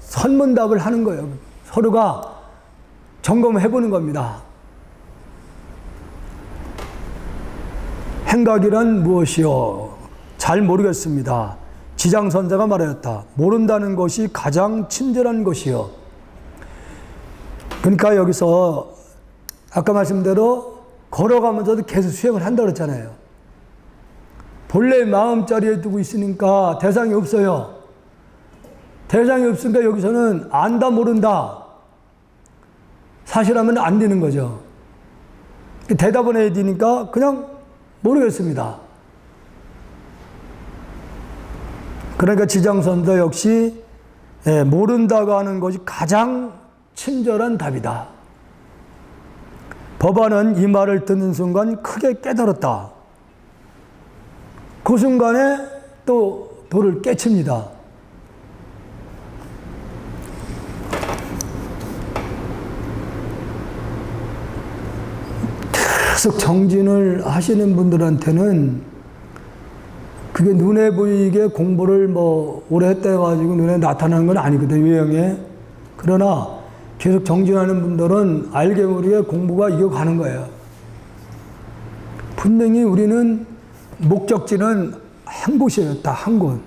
설문답을 하는 거예요. 서로가 점검해 보는 겁니다. 행각이란 무엇이요? 잘 모르겠습니다. 지장선자가 말하였다. 모른다는 것이 가장 친절한 것이요. 그러니까 여기서 아까 말씀대로 걸어가면서도 계속 수행을 한다고 그랬잖아요. 본래 마음자리에 두고 있으니까 대상이 없어요. 대상이 없으니까 여기서는 안다 모른다 사실하면 안 되는 거죠. 대답을 해야 되니까 그냥 모르겠습니다. 그러니까 지장선자 역시 모른다고 하는 것이 가장 친절한 답이다. 법안은 이 말을 듣는 순간 크게 깨달았다. 그 순간에 또 도를 깨칩니다. 계속 정진을 하시는 분들한테는 그게 눈에 보이게 공부를 오래 했다 해가지고 눈에 나타나는 건 아니거든, 유형에. 그러나 계속 정진하는 분들은 알게 모르게 공부가 이어가는 거예요. 분명히 우리는 목적지는 한 곳이에요. 딱 한 곳.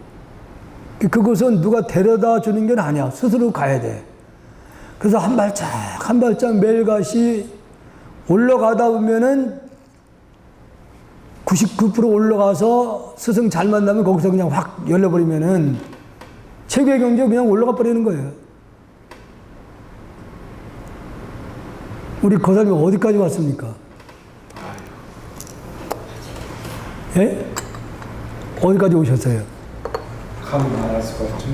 그곳은 누가 데려다 주는 게 아니야. 스스로 가야 돼. 그래서 한 발짝 한 발짝 매일같이 올라가다 보면은 99% 올라가서 스승 잘 만나면 거기서 그냥 확 열려버리면은 체계 경제 그냥 올라가 버리는 거예요. 우리 고사님 어디까지 왔습니까? 예? 어디까지 오셨어요? 감이 나갈 수가 없죠.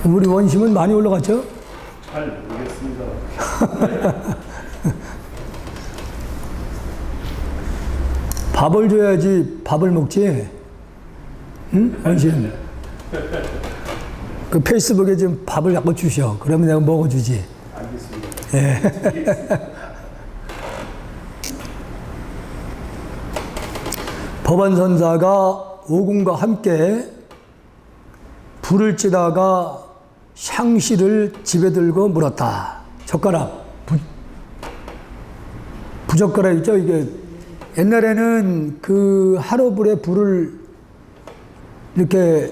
우리 원심은 많이 올라갔죠? 잘 모르겠습니다. 밥을 줘야지 밥을 먹지. 응? 원심. 그 페이스북에 지금 밥을 자꾸 주셔. 그러면 내가 먹어주지. 알겠습니다. 예. 법안선사가 오공과 함께 불을 찌다가 샹시를 집에 들고 물었다. 젓가락, 부젓가락 있죠? 이게 옛날에는 그 하루불에 불을 이렇게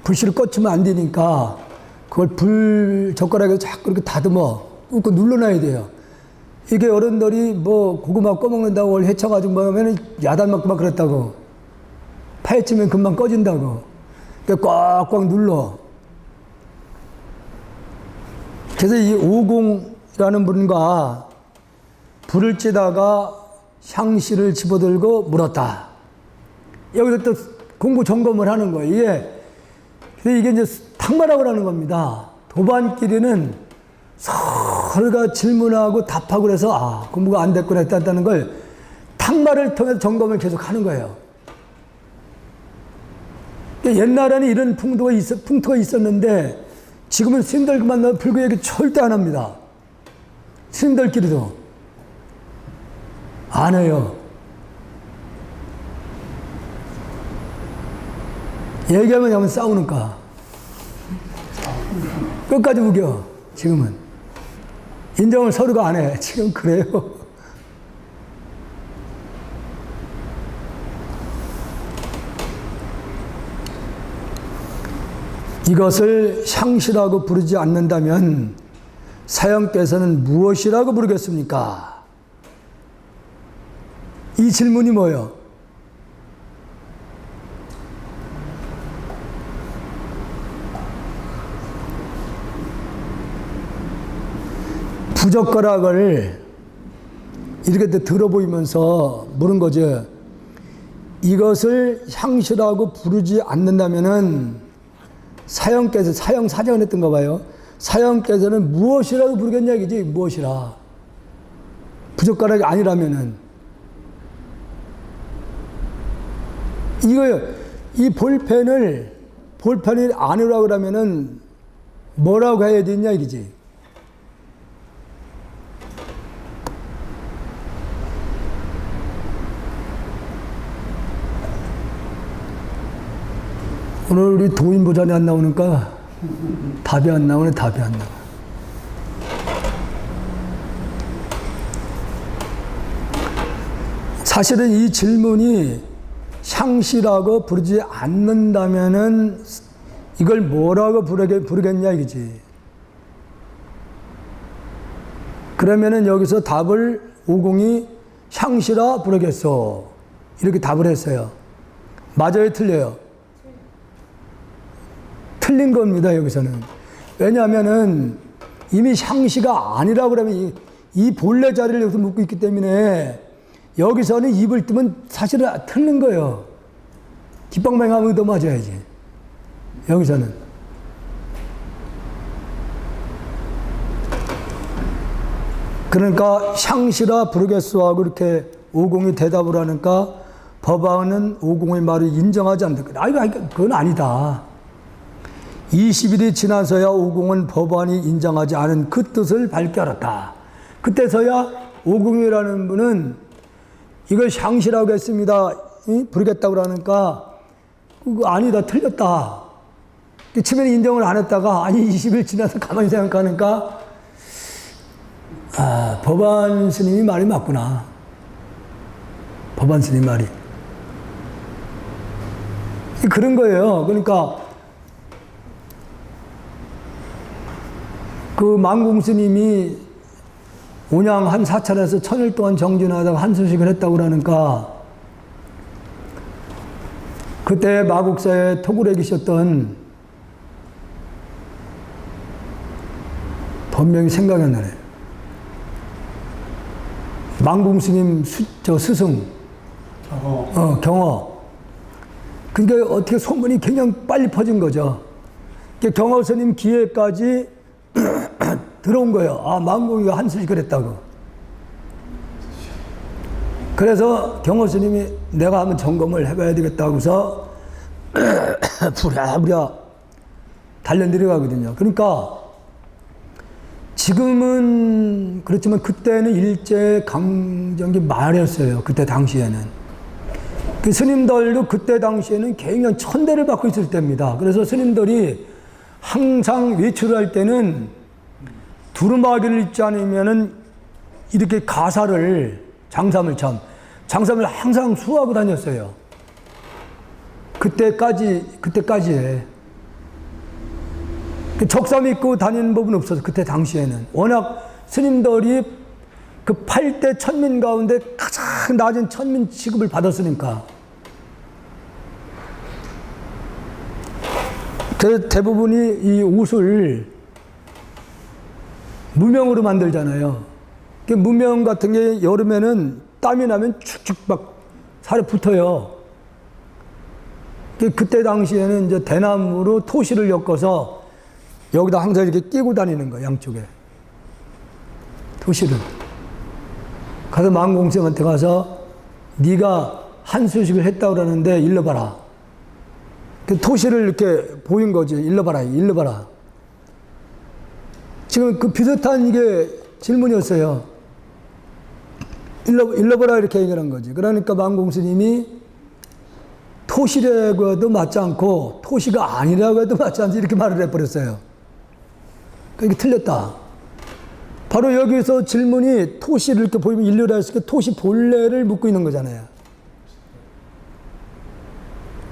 불씨를 꺼치면 안 되니까 그걸 불 젓가락에 자꾸 이렇게 다듬어 꾹꾹 눌러놔야 돼요. 이게 어른들이 고구마 꺼먹는다고 뭘 해쳐가지고 하면은 야단 맞고 막 그랬다고. 파헤치면 금방 꺼진다고. 그러니까 꽉꽉 눌러. 그래서 이 오공이라는 분과 불을 찌다가 향시를 집어들고 물었다. 여기서 또 공부 점검을 하는 거예요. 이게 이제 탁마라고 하는 겁니다. 도반끼리는 서로가 질문하고 답하고 그래서 공부가 안 됐구나 했다는 걸 탁마를 통해서 점검을 계속 하는 거예요. 옛날에는 이런 풍토가 있었는데 지금은 스님들 만나면 불교 얘기 절대 안 합니다. 스님들끼리도 안 해요. 얘기하면 싸우니까 끝까지 우겨. 지금은 인정을 서로가 안 해. 지금 그래요. 이것을 향시라고 부르지 않는다면 사형께서는 무엇이라고 부르겠습니까? 이 질문이 뭐예요? 부젓가락을 이렇게 들어 보이면서 물은 거죠. 이것을 향시라고 부르지 않는다면은 사형께서 사형 사정을 했던가 봐요. 사형께서는 무엇이라고 부르겠냐 이지 무엇이라. 부젓가락이 아니라면은 이거요. 이 볼펜이 아니라고 그러면은 뭐라고 해야 되냐 이거지. 오늘 우리 도인보전이 안 나오니까 답이 안 나오네. 답이 안 나와. 사실은 이 질문이 향시라고 부르지 않는다면은 이걸 뭐라고 부르겠냐 이거지. 그러면은 여기서 답을 오공이 향시라 부르겠어. 이렇게 답을 했어요. 맞아요, 틀려요? 틀린 겁니다, 여기서는. 왜냐하면은 이미 향시가 아니라고 그러면 이 본래 자리를 여기서 묻고 있기 때문에 여기서는 입을 뜨면 사실은 틀린 거예요. 뒷방맹하면 더 맞아야지. 여기서는. 그러니까 향시라 부르겠소 하고 이렇게 오공이 대답을 하니까 법안은 오공의 말을 인정하지 않는다. 아니, 그건 아니다. 20일이 지나서야 오공은 법안이 인정하지 않은 그 뜻을 밝혀놨다. 그때서야 오공이라는 분은 이걸 향시라고 했습니다. 부르겠다고 그러니까 그거 아니다. 틀렸다. 처음에는 인정을 안 했다가 아니 20일 지나서 가만히 생각하니까 아, 법안 스님이 말이 맞구나. 법안 스님 말이. 그런 거예요. 그러니까 그 망공 스님이 온양 한 사찰에서 1000일 동안 정진하다가 한수식을 했다고 그러니까 그때 마국사에 토굴에 계셨던 본명이 생각이 안 나네. 망공 스님 스승 경허. 그러니까 어떻게 소문이 굉장히 빨리 퍼진 거죠. 경허 스님 기회까지 들어온 거예요. 아, 망공이가 한수식을 했다고. 그래서 경호 스님이 내가 한번 점검을 해봐야 되겠다고 해서 부랴부랴 달려 내려가거든요. 그러니까 지금은 그렇지만 그때는 일제강점기 말이었어요. 그때 당시에는. 그 스님들도 그때 당시에는 굉장히 천대를 받고 있을 때입니다. 그래서 스님들이 항상 외출을 할 때는 두루마기를 입지 않으면은 이렇게 가사를 장삼을 항상 수하고 다녔어요. 그때까지 해. 적삼 입고 다니는 법은 없어서 그때 당시에는 워낙 스님들이 그 8대 천민 가운데 가장 낮은 천민 취급을 받았으니까. 대부분이 이 옷을 무명으로 만들잖아요. 무명 같은 게 여름에는 땀이 나면 축축 막 살에 붙어요. 그때 당시에는 이제 대나무로 토시를 엮어서 여기다 항상 이렇게 끼고 다니는 거예요, 양쪽에. 토시를. 가서 망공스님한테 가서 네가 한수식을 했다고 그러는데 일러봐라. 그 토시를 이렇게 보인 거지. 일러봐라. 지금 그 비슷한 이게 질문이었어요. 일러봐라 이렇게 얘기한 거지. 그러니까 망공스님이 토시라고 해도 맞지 않고 토시가 아니라고 해도 맞지 않지 이렇게 말을 해버렸어요. 그러니까 틀렸다. 바로 여기서 질문이 토시를 이렇게 보이면 일러라 했으니까 토시 본래를 묻고 있는 거잖아요.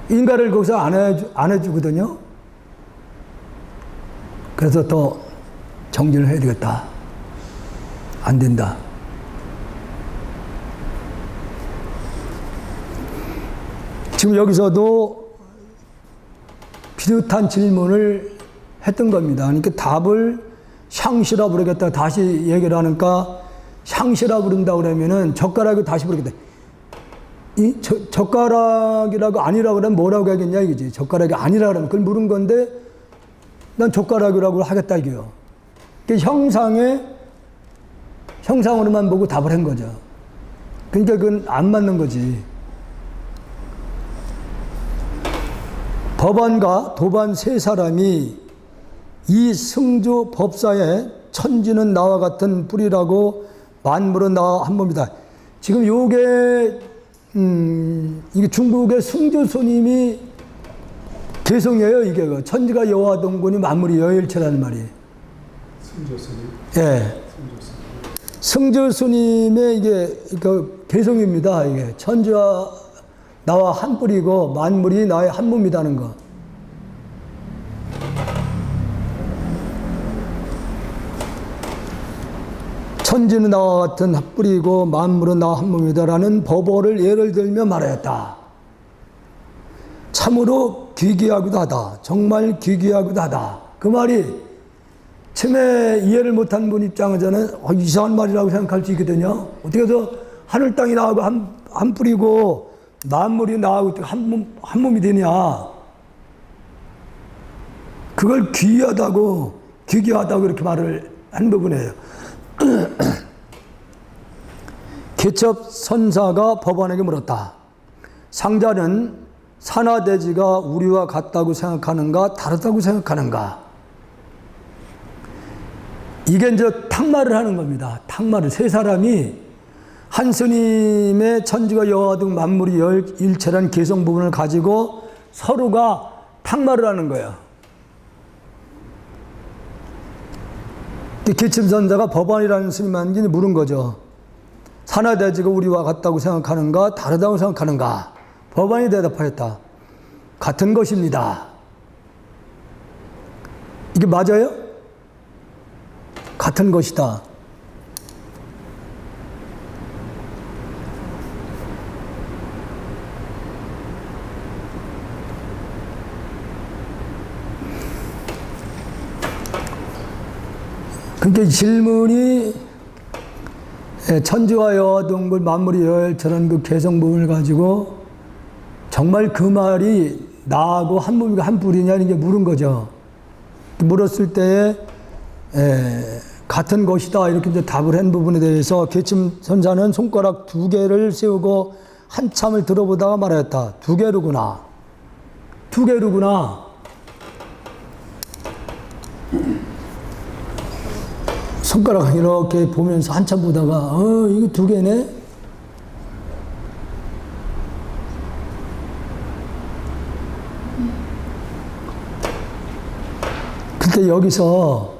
인가를 거기서 안 해주거든요. 그래서 더 정진을 해야 되겠다. 안 된다. 지금 여기서도 비슷한 질문을 했던 겁니다. 그러니까 답을 향시라 부르겠다. 다시 얘기를 하니까 향시라 부른다 그러면은 젓가락이 다시 부르겠다. 이 젓가락이라고 아니라고 그러면 뭐라고 하겠냐 이거지. 젓가락이 아니라 그러면 그걸 물은 건데 난 젓가락이라고 하겠다 이거요. 형상으로만 보고 답을 한 거죠. 그러니까 그건 안 맞는 거지. 법안과 도반 세 사람이 이 승주 법사에 천지는 나와 같은 뿌리라고 만물은 나와 한 몸이다. 지금 요게 이게 중국의 승주 스님이 개성이에요. 이게 그 천지가 여호와 동군이 만물이 여일체라는 말이. 승조스님. 예. 승주 스님의 이게 그 개성입니다. 이게 천지와 나와 한 뿌리고 만물이 나의 한 몸이라는 거. 천지는 나와 같은 한 뿌리고 만물은 나와 한 몸이다라는 법어를 예를 들며 말하였다. 참으로 기괴하기도 하다. 정말 기괴하기도 하다. 그 말이 처음에 이해를 못한 분 입장에서는 이상한 말이라고 생각할 수 있거든요. 어떻게 해서 하늘 땅이 나하고 한 뿌리고 만물이 나하고 한 몸이 되냐. 그걸 기괴하다고 이렇게 말을 한 부분이에요. 개첩 선사가 법안에게 물었다. 상자는 산하대지가 우리와 같다고 생각하는가 다르다고 생각하는가? 이게 이제 탁말을 하는 겁니다. 탁말을. 세 사람이 한 스님의 천지가 여호와 등 만물이 일체라는 개성 부분을 가지고 서로가 탁말을 하는 거예요. 개침선자가 법안이라는 스님한테 물은 거죠. 산하대지가 우리와 같다고 생각하는가 다르다고 생각하는가? 법안이 대답하였다. 같은 것입니다. 이게 맞아요? 같은 것이다. 그러니까 질문이 천지와 여호와 동굴 만물이 여일처럼 그 개성 부분을 가지고 정말 그 말이 나하고 한 몸이고 한 뿌리냐 이게 물은 거죠. 물었을 때에 같은 것이다 이렇게 이제 답을 한 부분에 대해서 개침 선사는 손가락 2개를 세우고 한참을 들어보다가 말하였다. 2개로구나. 2개로구나. 손가락 이렇게 보면서 한참 보다가 이거 2개네? 그때 여기서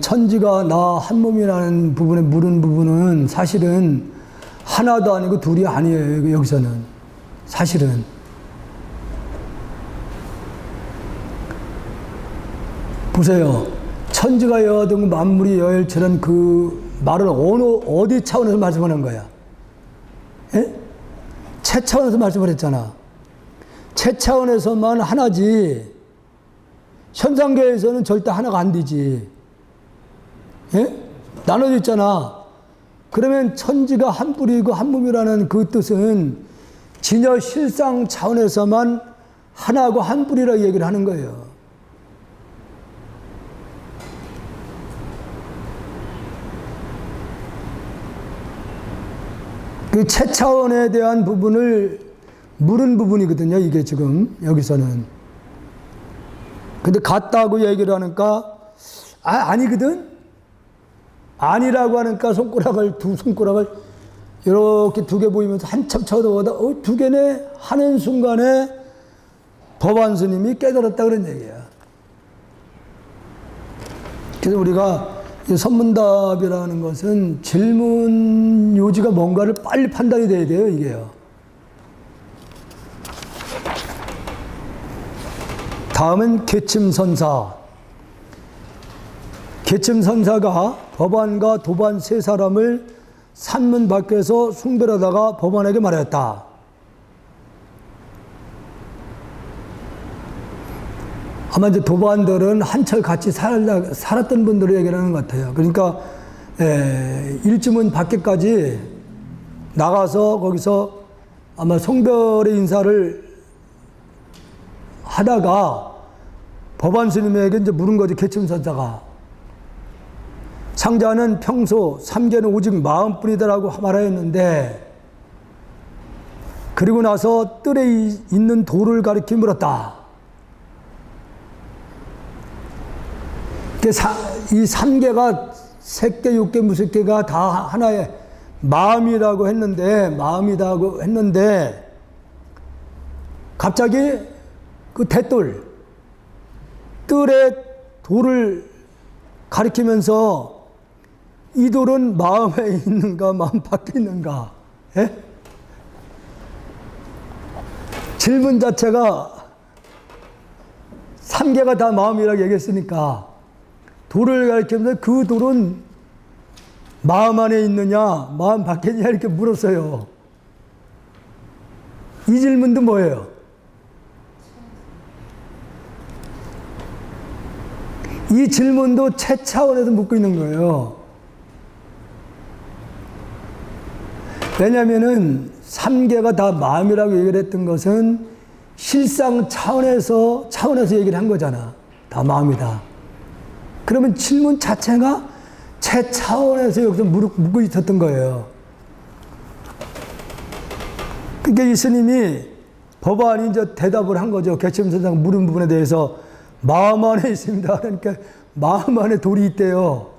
천지가 나 한 몸이라는 부분에 물은 부분은 사실은 하나도 아니고 둘이 아니에요. 여기서는 사실은 보세요. 천지가 여호와 등 만물이 여일처럼 그 말을 어디 차원에서 말씀하는 거야? 예? 체 차원에서 말씀을 했잖아. 체 차원에서만 하나지. 현상계에서는 절대 하나가 안 되지. 예? 나눠져 있잖아. 그러면 천지가 한 뿌리고 한 몸이라는 그 뜻은 진여 실상 차원에서만 하나고 한 뿌리라 얘기를 하는 거예요. 그 체차원에 대한 부분을 물은 부분이거든요. 이게 지금 여기서는. 근데 같다고 얘기를 하니까 아니거든. 아니라고 하니까 두 손가락을 이렇게 2개 보이면서 한참 쳐다보다 2개네 하는 순간에 법안 스님이 깨달았다 그런 얘기야. 그래서 우리가 선문답이라는 것은 질문 요지가 뭔가를 빨리 판단이 돼야 돼요, 이게요. 다음은 개침선사. 개침선사가 법안과 도반 3사람을 산문 밖에서 숭배하다가 법안에게 말했다. 아마 이제 도반들은 한철 같이 살았던 분들을 얘기하는 것 같아요. 그러니까 일주문 밖에까지 나가서 거기서 아마 송별의 인사를 하다가 법안 스님에게 이제 물은 거죠. 개침선사가. 상자는 평소 3계는 오직 마음뿐이다라고 말하였는데 그리고 나서 뜰에 있는 돌을 가리켜 물었다. 이 삼계가 색계, 육계, 무색계가 다 하나의 마음이라고 했는데, 갑자기 그 대돌, 뜰에 돌을 가리키면서 이 돌은 마음에 있는가, 마음 밖에 있는가? 예? 질문 자체가 삼계가 다 마음이라고 얘기했으니까 돌을 가리키면서 그 돌은 마음 안에 있느냐, 마음 밖에 있느냐 이렇게 물었어요. 이 질문도 뭐예요? 이 질문도 체 차원에서 묻고 있는 거예요. 왜냐하면은 삼계가 다 마음이라고 얘기를 했던 것은 실상 차원에서 얘기를 한 거잖아. 다 마음이다. 그러면 질문 자체가 체 차원에서 여기서 묻고 있었던 거예요. 그러니까 이 스님이 법안이 이제 대답을 한 거죠. 개침선상 물은 부분에 대해서 마음 안에 있습니다. 그러니까 마음 안에 돌이 있대요.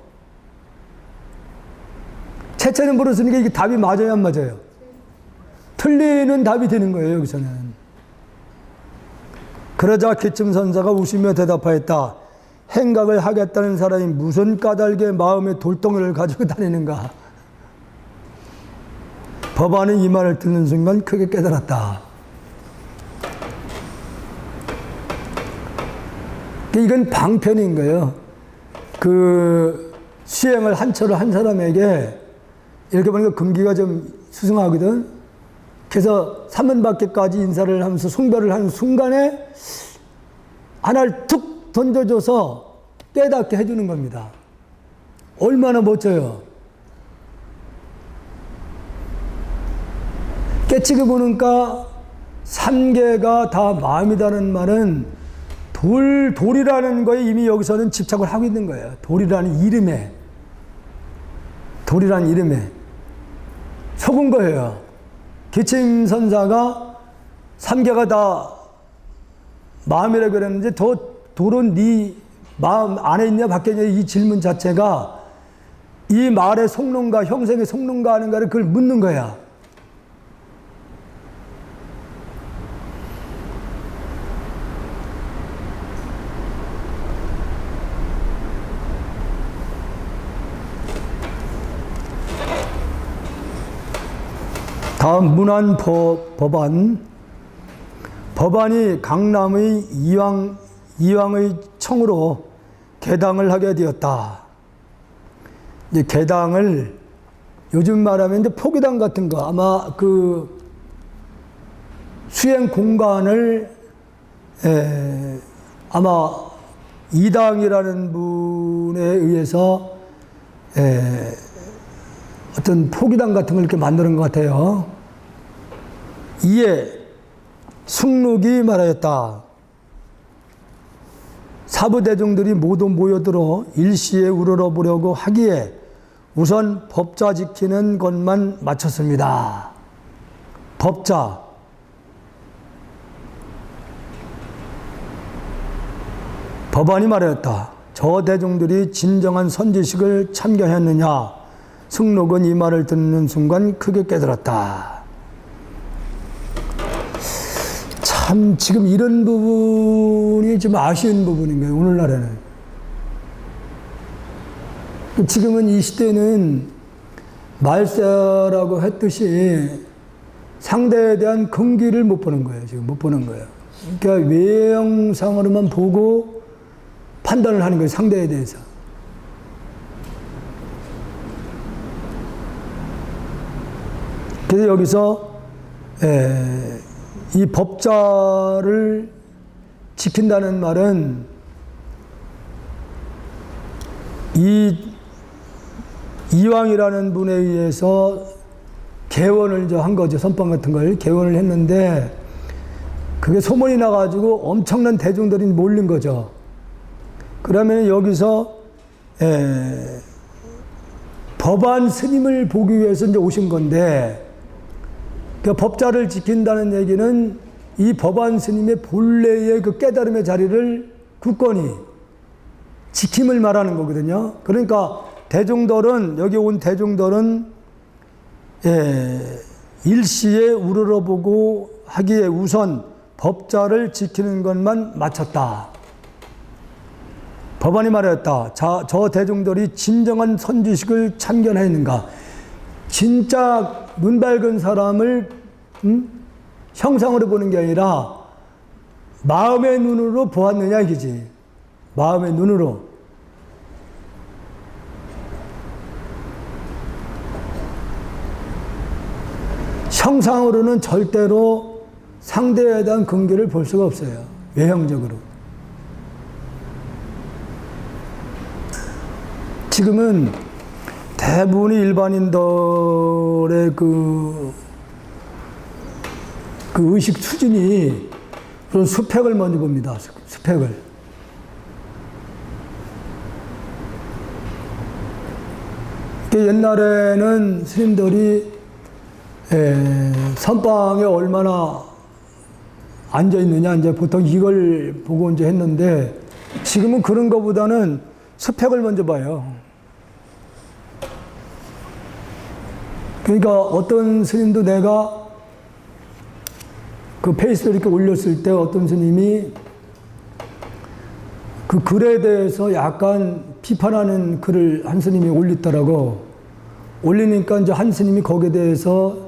채채는 물었으니까 이게 답이 맞아요, 안 맞아요? 틀리는 답이 되는 거예요, 여기서는. 그러자 개침선사가 웃으며 대답하였다. 행각을 하겠다는 사람이 무슨 까닭에 마음의 돌덩이를 가지고 다니는가? 법안은 이 말을 듣는 순간 크게 깨달았다. 이건 방편인 거예요. 그 수행을 한 철을 한 사람에게 이렇게 보니까 금기가 좀 수승하거든. 그래서 3원밖에까지 인사를 하면서 숭배를 하는 순간에 하나를 툭 던져줘서 깨닫게 해주는 겁니다. 얼마나 멋져요. 깨치게 보니까 삼계가 다 마음이라는 말은 돌이라는 거에 이미 여기서는 집착을 하고 있는 거예요. 돌이라는 이름에 속은 거예요. 개침선사가 삼계가 다 마음이라고 그랬는데 돌은 네 마음 안에 있냐 밖에 있냐 이 질문 자체가 이 말의 속론가 형생의 속론가 하는가를 그걸 묻는 거야. 다음 문안 법안이 강남의 이왕의 청으로 개당을 하게 되었다. 이제 개당을 요즘 말하면 이제 포기당 같은 거 아마 그 수행 공간을 아마 이당이라는 분에 의해서 어떤 포기당 같은 걸 이렇게 만드는 것 같아요. 이에 승록이 말하였다. 사부대중들이 모두 모여들어 일시에 우러러보려고 하기에 우선 법자 지키는 것만 마쳤습니다. 법자. 법안이 말하였다. 저 대중들이 진정한 선지식을 참견했느냐? 승록은 이 말을 듣는 순간 크게 깨달았다. 참 지금 이런 부분이 좀 아쉬운 부분인 거예요. 오늘날에는. 지금은 이 시대는 말세라고 했듯이 상대에 대한 긍기를 못 보는 거예요. 지금 못 보는 거예요. 그러니까 외형상으로만 보고 판단을 하는 거예요. 상대에 대해서. 그래서 여기서 이 법자를 지킨다는 말은 이 이왕이라는 분에 의해서 개원을 한 거죠. 선방 같은 걸 개원을 했는데 그게 소문이 나가지고 엄청난 대중들이 몰린 거죠. 그러면 여기서 법안 스님을 보기 위해서 이제 오신 건데 그 법자를 지킨다는 얘기는 이 법안 스님의 본래의 그 깨달음의 자리를 굳건히 지킴을 말하는 거거든요. 그러니까 대중들은, 여기 온 대중들은 일시에 우러러보고 하기에 우선 법자를 지키는 것만 마쳤다. 법안이 말했다. 저 대중들이 진정한 선지식을 참견하였는가? 진짜 눈 밝은 사람을 형상으로 보는 게 아니라 마음의 눈으로 보았느냐 이거지. 마음의 눈으로. 형상으로는 절대로 상대에 대한 근기를 볼 수가 없어요. 외형적으로. 지금은 대부분의 일반인들의 그 의식 수준이 그런 스펙을 먼저 봅니다. 스펙을. 옛날에는 스님들이 선방에 얼마나 앉아있느냐, 이제 보통 이걸 보고 이제 했는데, 지금은 그런 것보다는 스펙을 먼저 봐요. 그러니까 어떤 스님도 내가 그 페이스를 이렇게 올렸을 때 어떤 스님이 그 글에 대해서 약간 비판하는 글을 한 스님이 올렸더라고. 올리니까 이제 한 스님이 거기에 대해서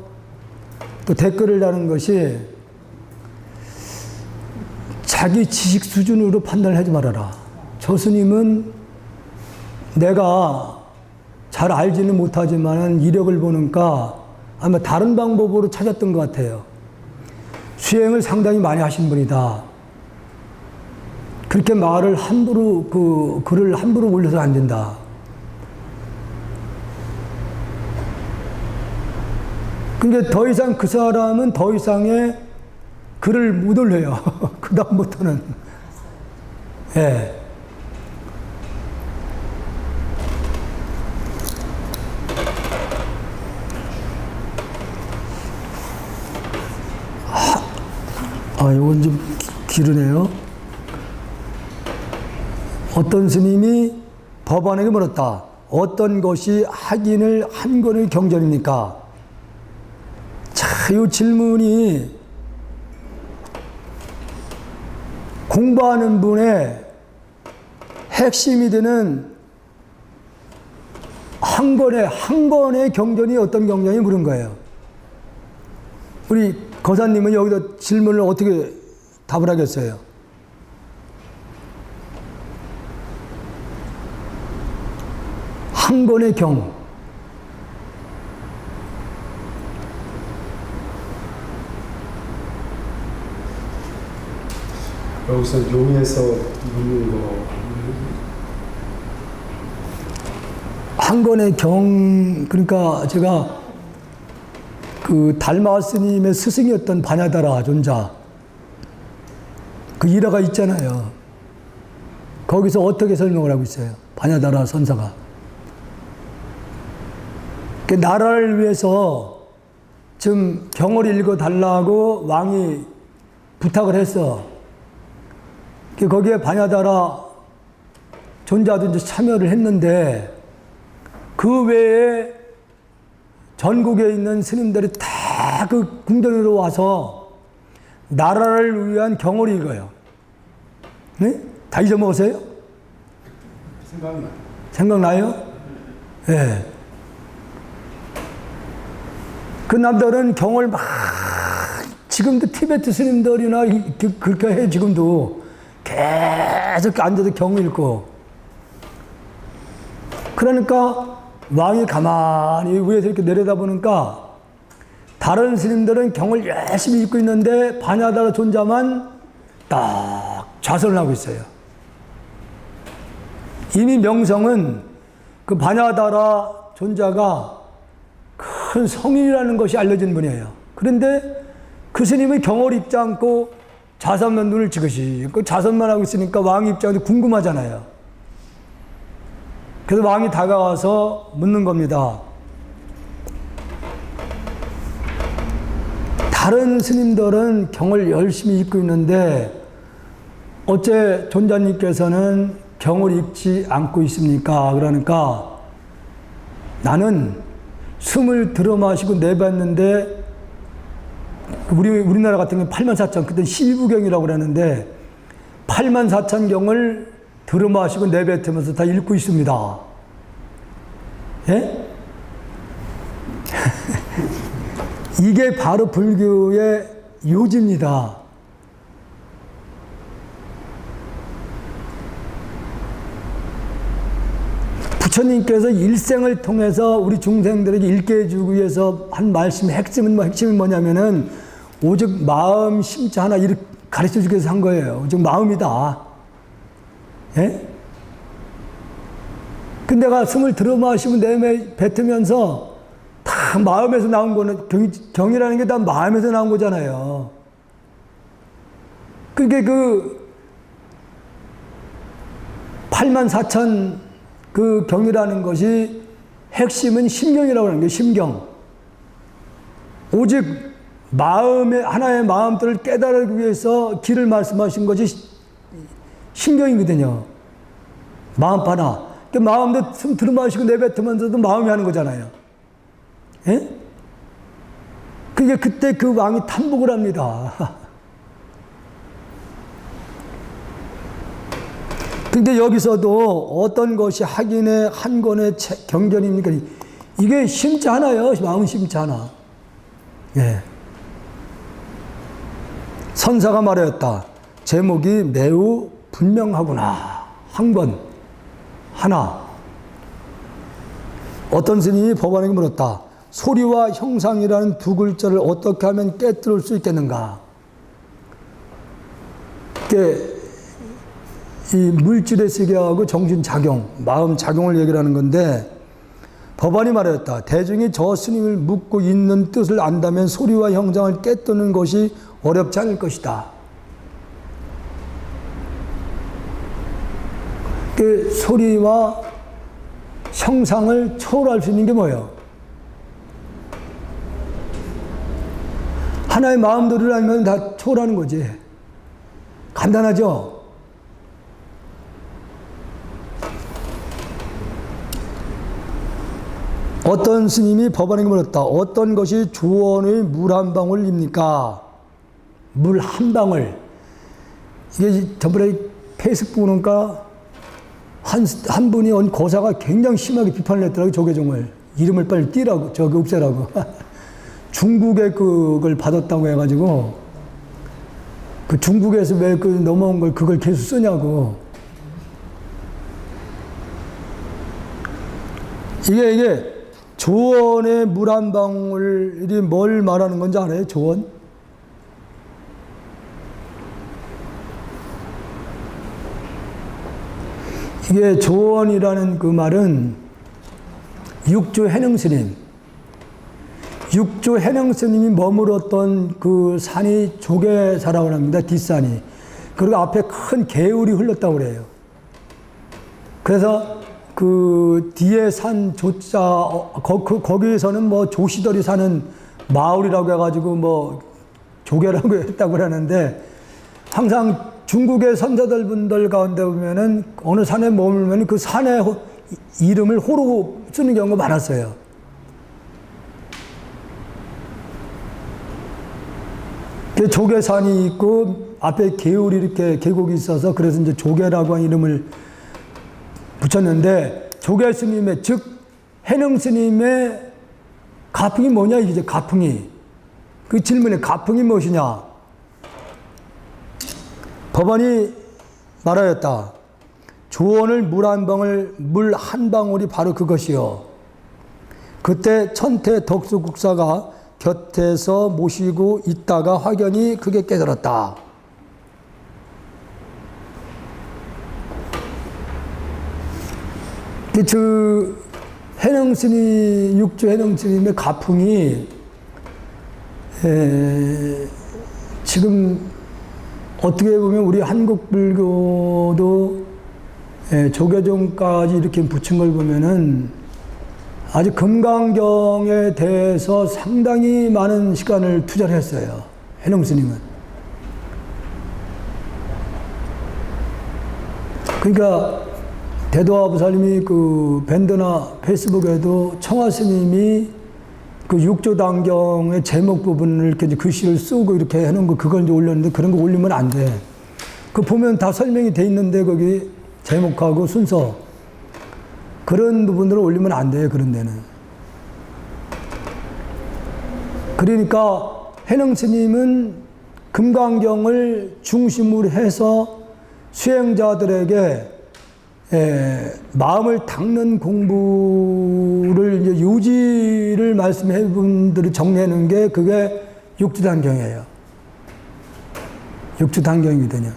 또 댓글을 다는 것이 자기 지식 수준으로 판단을 하지 말아라. 저 스님은 내가 잘 알지는 못하지만 이력을 보니까 아마 다른 방법으로 찾았던 것 같아요. 수행을 상당히 많이 하신 분이다. 그렇게 말을 함부로, 그 글을 함부로 올려서 안 된다. 그러니까 더 이상 그 사람은 더 이상의 글을 못 올려요. 그다음부터는. 예. 이건 좀 기르네요. 어떤 스님이 법안에게 물었다. 어떤 것이 학인을 한 권의 경전입니까? 자, 이 질문이 공부하는 분의 핵심이 되는 한 권의 경전이 어떤 경전이 물은 거예요. 우리 거사님은 여기다 질문을 어떻게 답을 하겠어요? 한 권의 경. 여기서 용에서 묻는 거. 한 권의 경, 그러니까 제가 그 달마 스님의 스승이었던 바냐다라 존자, 그 일화가 있잖아요. 거기서 어떻게 설명을 하고 있어요? 바냐다라 선사가. 그 나라를 위해서 좀 경을 읽어달라고 왕이 부탁을 했어. 거기에 바냐다라 존자도 이제 참여를 했는데, 그 외에 전국에 있는 스님들이 다 그 궁전으로 와서 나라를 위한 경을 읽어요. 네? 다 잊어먹었어요? 생각나요. 생각나요? 예. 네. 그 남들은 경을 막, 지금도 티베트 스님들이나 그렇게 해, 지금도. 계속 앉아서 경 읽고. 그러니까 왕이 가만히 위에서 이렇게 내려다보니까 다른 스님들은 경을 열심히 읽고 있는데 바냐다라 존자만 딱 좌선을 하고 있어요. 이미 명성은 그 바냐다라 존자가 큰 성인이라는 것이 알려진 분이에요. 그런데 그 스님이 경을 읽지 않고 좌선만 눈을 찍으시고 좌선만 하고 있으니까 왕 입장에서 궁금하잖아요. 그래서 왕이 다가와서 묻는 겁니다. 다른 스님들은 경을 열심히 읽고 있는데 어째 존자님께서는 경을 읽지 않고 있습니까? 그러니까 나는 숨을 들어 마시고 내뱉는데 우리나라 같은 경우는 84,000, 그때 12부경이라고 그러는데 84,000경을 들어 마시고 내뱉으면서 다 읽고 있습니다. 예? 이게 바로 불교의 요지입니다. 부처님께서 일생을 통해서 우리 중생들에게 읽게 해주기 위해서 한 말씀의 핵심이 뭐냐면은 오직 마음 심자 하나 이렇게 가르쳐 주기 위해서 한 거예요. 오직 마음이다. 예? 근데 내가 숨을 들어 마시고 뱉으면서 다 마음에서 나온 거는 경이라는 게 다 마음에서 나온 거잖아요. 그게 그 84,000 그 경이라는 것이 핵심은 심경이라고 하는 거예요. 심경. 오직 마음의 하나의 마음들을 깨달기 위해서 길을 말씀하신 것이 심경이거든요. 마음 하나. 그 마음도 숨 들이마시고 내뱉으면서도 마음이 하는 거잖아요. 예? 그게 그때 그 왕이 탐복을 합니다. 근데 여기서도 어떤 것이 학인의 한 권의 경전입니까? 이게 심자 하나요. 마음 심자 하나. 예. 선사가 말하였다. 제목이 매우 분명하구나. 한 권, 하나. 어떤 스님이 법안에게 물었다. 소리와 형상이라는 두 글자를 어떻게 하면 깨뜨릴 수 있겠는가? 이 물질의 세계하고 정신작용, 마음작용을 얘기를 하는 건데, 법안이 말하였다. 대중이 저 스님을 묻고 있는 뜻을 안다면 소리와 형상을 깨뜨리는 것이 어렵지 않을 것이다. 그 소리와 형상을 초월할 수 있는 게 뭐예요? 하나의 마음들을 알면 다 초월하는 거지. 간단하죠? 어떤 스님이 법안에게 물었다. 어떤 것이 조언의 물 한 방울입니까? 물 한 방울. 이게 저번에 페이스북 보니까 한 분이 고사가 굉장히 심하게 비판을 했더라고요. 조계종을. 이름을 빨리 띄라고, 저기 없애라고. 중국에 그걸 받았다고 해가지고, 그 중국에서 왜 그 넘어온 걸 그걸 계속 쓰냐고. 이게 조언의 물 한 방울이 뭘 말하는 건지 알아요? 조언? 이게 조언이라는 그 말은 육조 해능스님, 육조 해능스님이 머물었던 그 산이 조계사라고 합니다. 뒷산이. 그리고 앞에 큰 개울이 흘렀다고 그래요. 그래서 그 뒤에 산 조자, 거기에서는 뭐 조시들이 사는 마을이라고 해가지고 뭐 조계라고 했다고 그러는데, 항상 중국의 선사들 분들 가운데 보면은 어느 산에 머물면 그 산의 이름을 호로 쓰는 경우가 많았어요. 조계산이 있고 앞에 개울이 이렇게 계곡이 있어서 그래서 이제 조계라고 하는 이름을 붙였는데, 조계 스님의, 즉 해능 스님의 가풍이 뭐냐 이게 가풍이. 그 질문에 가풍이 무엇이냐? 법안이 말하였다. 조언을 물 한 방울이 바로 그것이요. 그때 천태 덕수국사가 곁에서 모시고 있다가 확연히 그게 깨달았다. 그 해능스님, 육조 해능스님의 가풍이 지금 어떻게 보면 우리 한국 불교도 조계종까지 이렇게 붙인 걸 보면은 아주 금강경에 대해서 상당히 많은 시간을 투자를 했어요. 해능스님은. 그러니까 대도아부사님이 그 밴드나 페이스북에도 청화 스님이 그 육조단경의 제목 부분을 이렇게 이제 글씨를 쓰고 이렇게 해놓은 거 그걸 이제 올렸는데 그런 거 올리면 안 돼. 그 보면 다 설명이 돼 있는데 거기 제목하고 순서 그런 부분들을 올리면 안 돼요. 그런 데는. 그러니까 해능 스님은 금강경을 중심으로 해서 수행자들에게 마음을 닦는 공부를 이제 요지를 말씀해 분들이 정리하는 게 그게 육주단경이에요. 육주단경이거든요.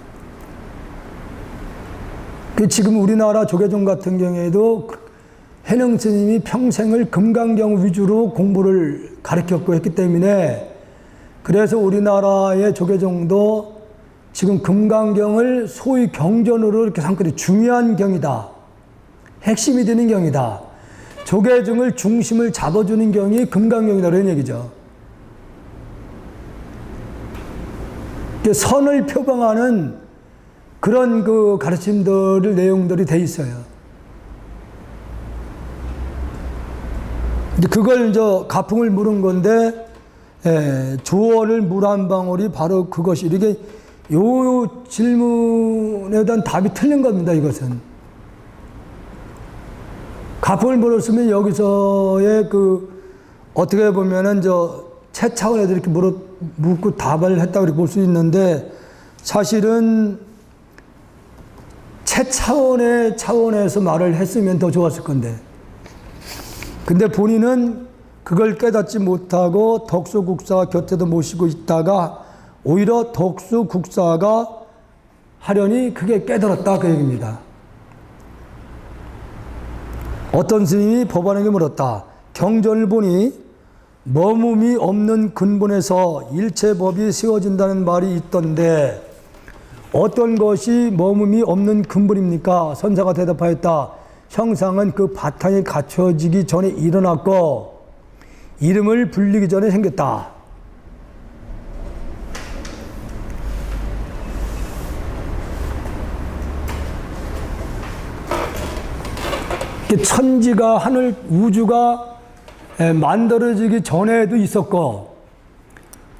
그 지금 우리나라 조계종 같은 경우에도 해능 스님이 평생을 금강경 위주로 공부를 가르쳤고 했기 때문에 그래서 우리나라의 조계종도 지금 금강경을 소위 경전으로 이렇게 삼거든요. 중요한 경이다. 핵심이 되는 경이다. 조계종을 중심을 잡아주는 경이 금강경이다. 이런 얘기죠. 선을 표방하는 그런 그 가르침들, 내용들이 돼 있어요. 그걸 이제 가풍을 물은 건데, 조언을 물 한 방울이 바로 그것이, 이게 요 질문에 대한 답이 틀린 겁니다, 이것은. 가풍을 물었으면 여기서의 그, 어떻게 보면은 체 차원에서 이렇게 묻고 답을 했다고 이렇게 볼 수 있는데, 사실은 체 차원에서 말을 했으면 더 좋았을 건데. 근데 본인은 그걸 깨닫지 못하고 덕수국사 곁에도 모시고 있다가 오히려 덕수국사가 하려니 그게 깨달았다 그 얘기입니다. 어떤 스님이 법안에게 물었다. 경전을 보니 머쭅이 없는 근본에서 일체법이 세워진다는 말이 있던데 어떤 것이 머쭅이 없는 근본입니까? 선사가 대답하였다. 형상은 그 바탕이 갖춰지기 전에 일어났고 이름을 불리기 전에 생겼다. 천지가 하늘 우주가 만들어지기 전에도 있었고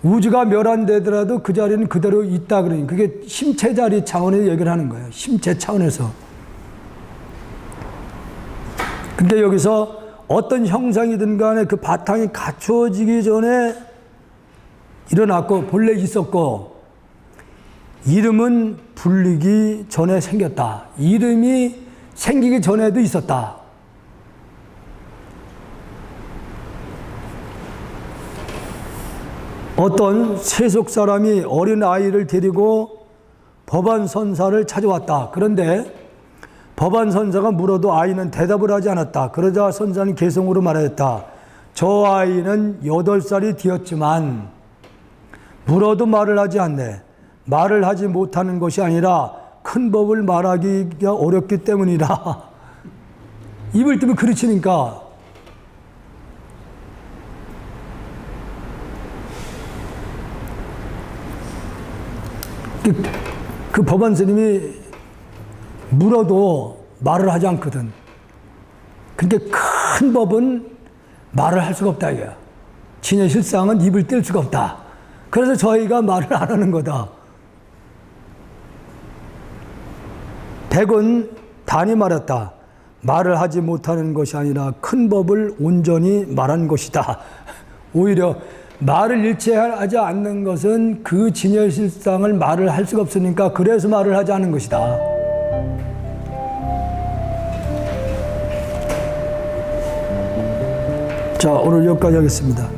우주가 멸한되더라도 그 자리는 그대로 있다 그러니 그게 심체 자리 차원에서 얘기를 하는 거예요. 심체 차원에서. 근데 여기서 어떤 형상이든 간에 그 바탕이 갖추어지기 전에 일어났고 본래 있었고 이름은 불리기 전에 생겼다. 이름이 생기기 전에도 있었다. 어떤 세속 사람이 어린 아이를 데리고 법안 선사를 찾아왔다. 그런데 법안 선사가 물어도 아이는 대답을 하지 않았다. 그러자 선사는 개성으로 말하였다. 저 아이는 8살이 되었지만 물어도 말을 하지 않네. 말을 하지 못하는 것이 아니라 큰 법을 말하기가 어렵기 때문이라. 입을 뜨면 그르치니까. 그 법안 스님이 물어도 말을 하지 않거든. 그러니까 큰 법은 말을 할 수가 없다 이거야. 진여실상은 입을 뗄 수가 없다. 그래서 저희가 말을 안 하는 거다. 백은 단이 말했다. 말을 하지 못하는 것이 아니라 큰 법을 온전히 말한 것이다. 오히려 말을 일체하지 않는 것은 그 진여실상을 말을 할 수가 없으니까 그래서 말을 하지 않은 것이다. 자, 오늘 여기까지 하겠습니다.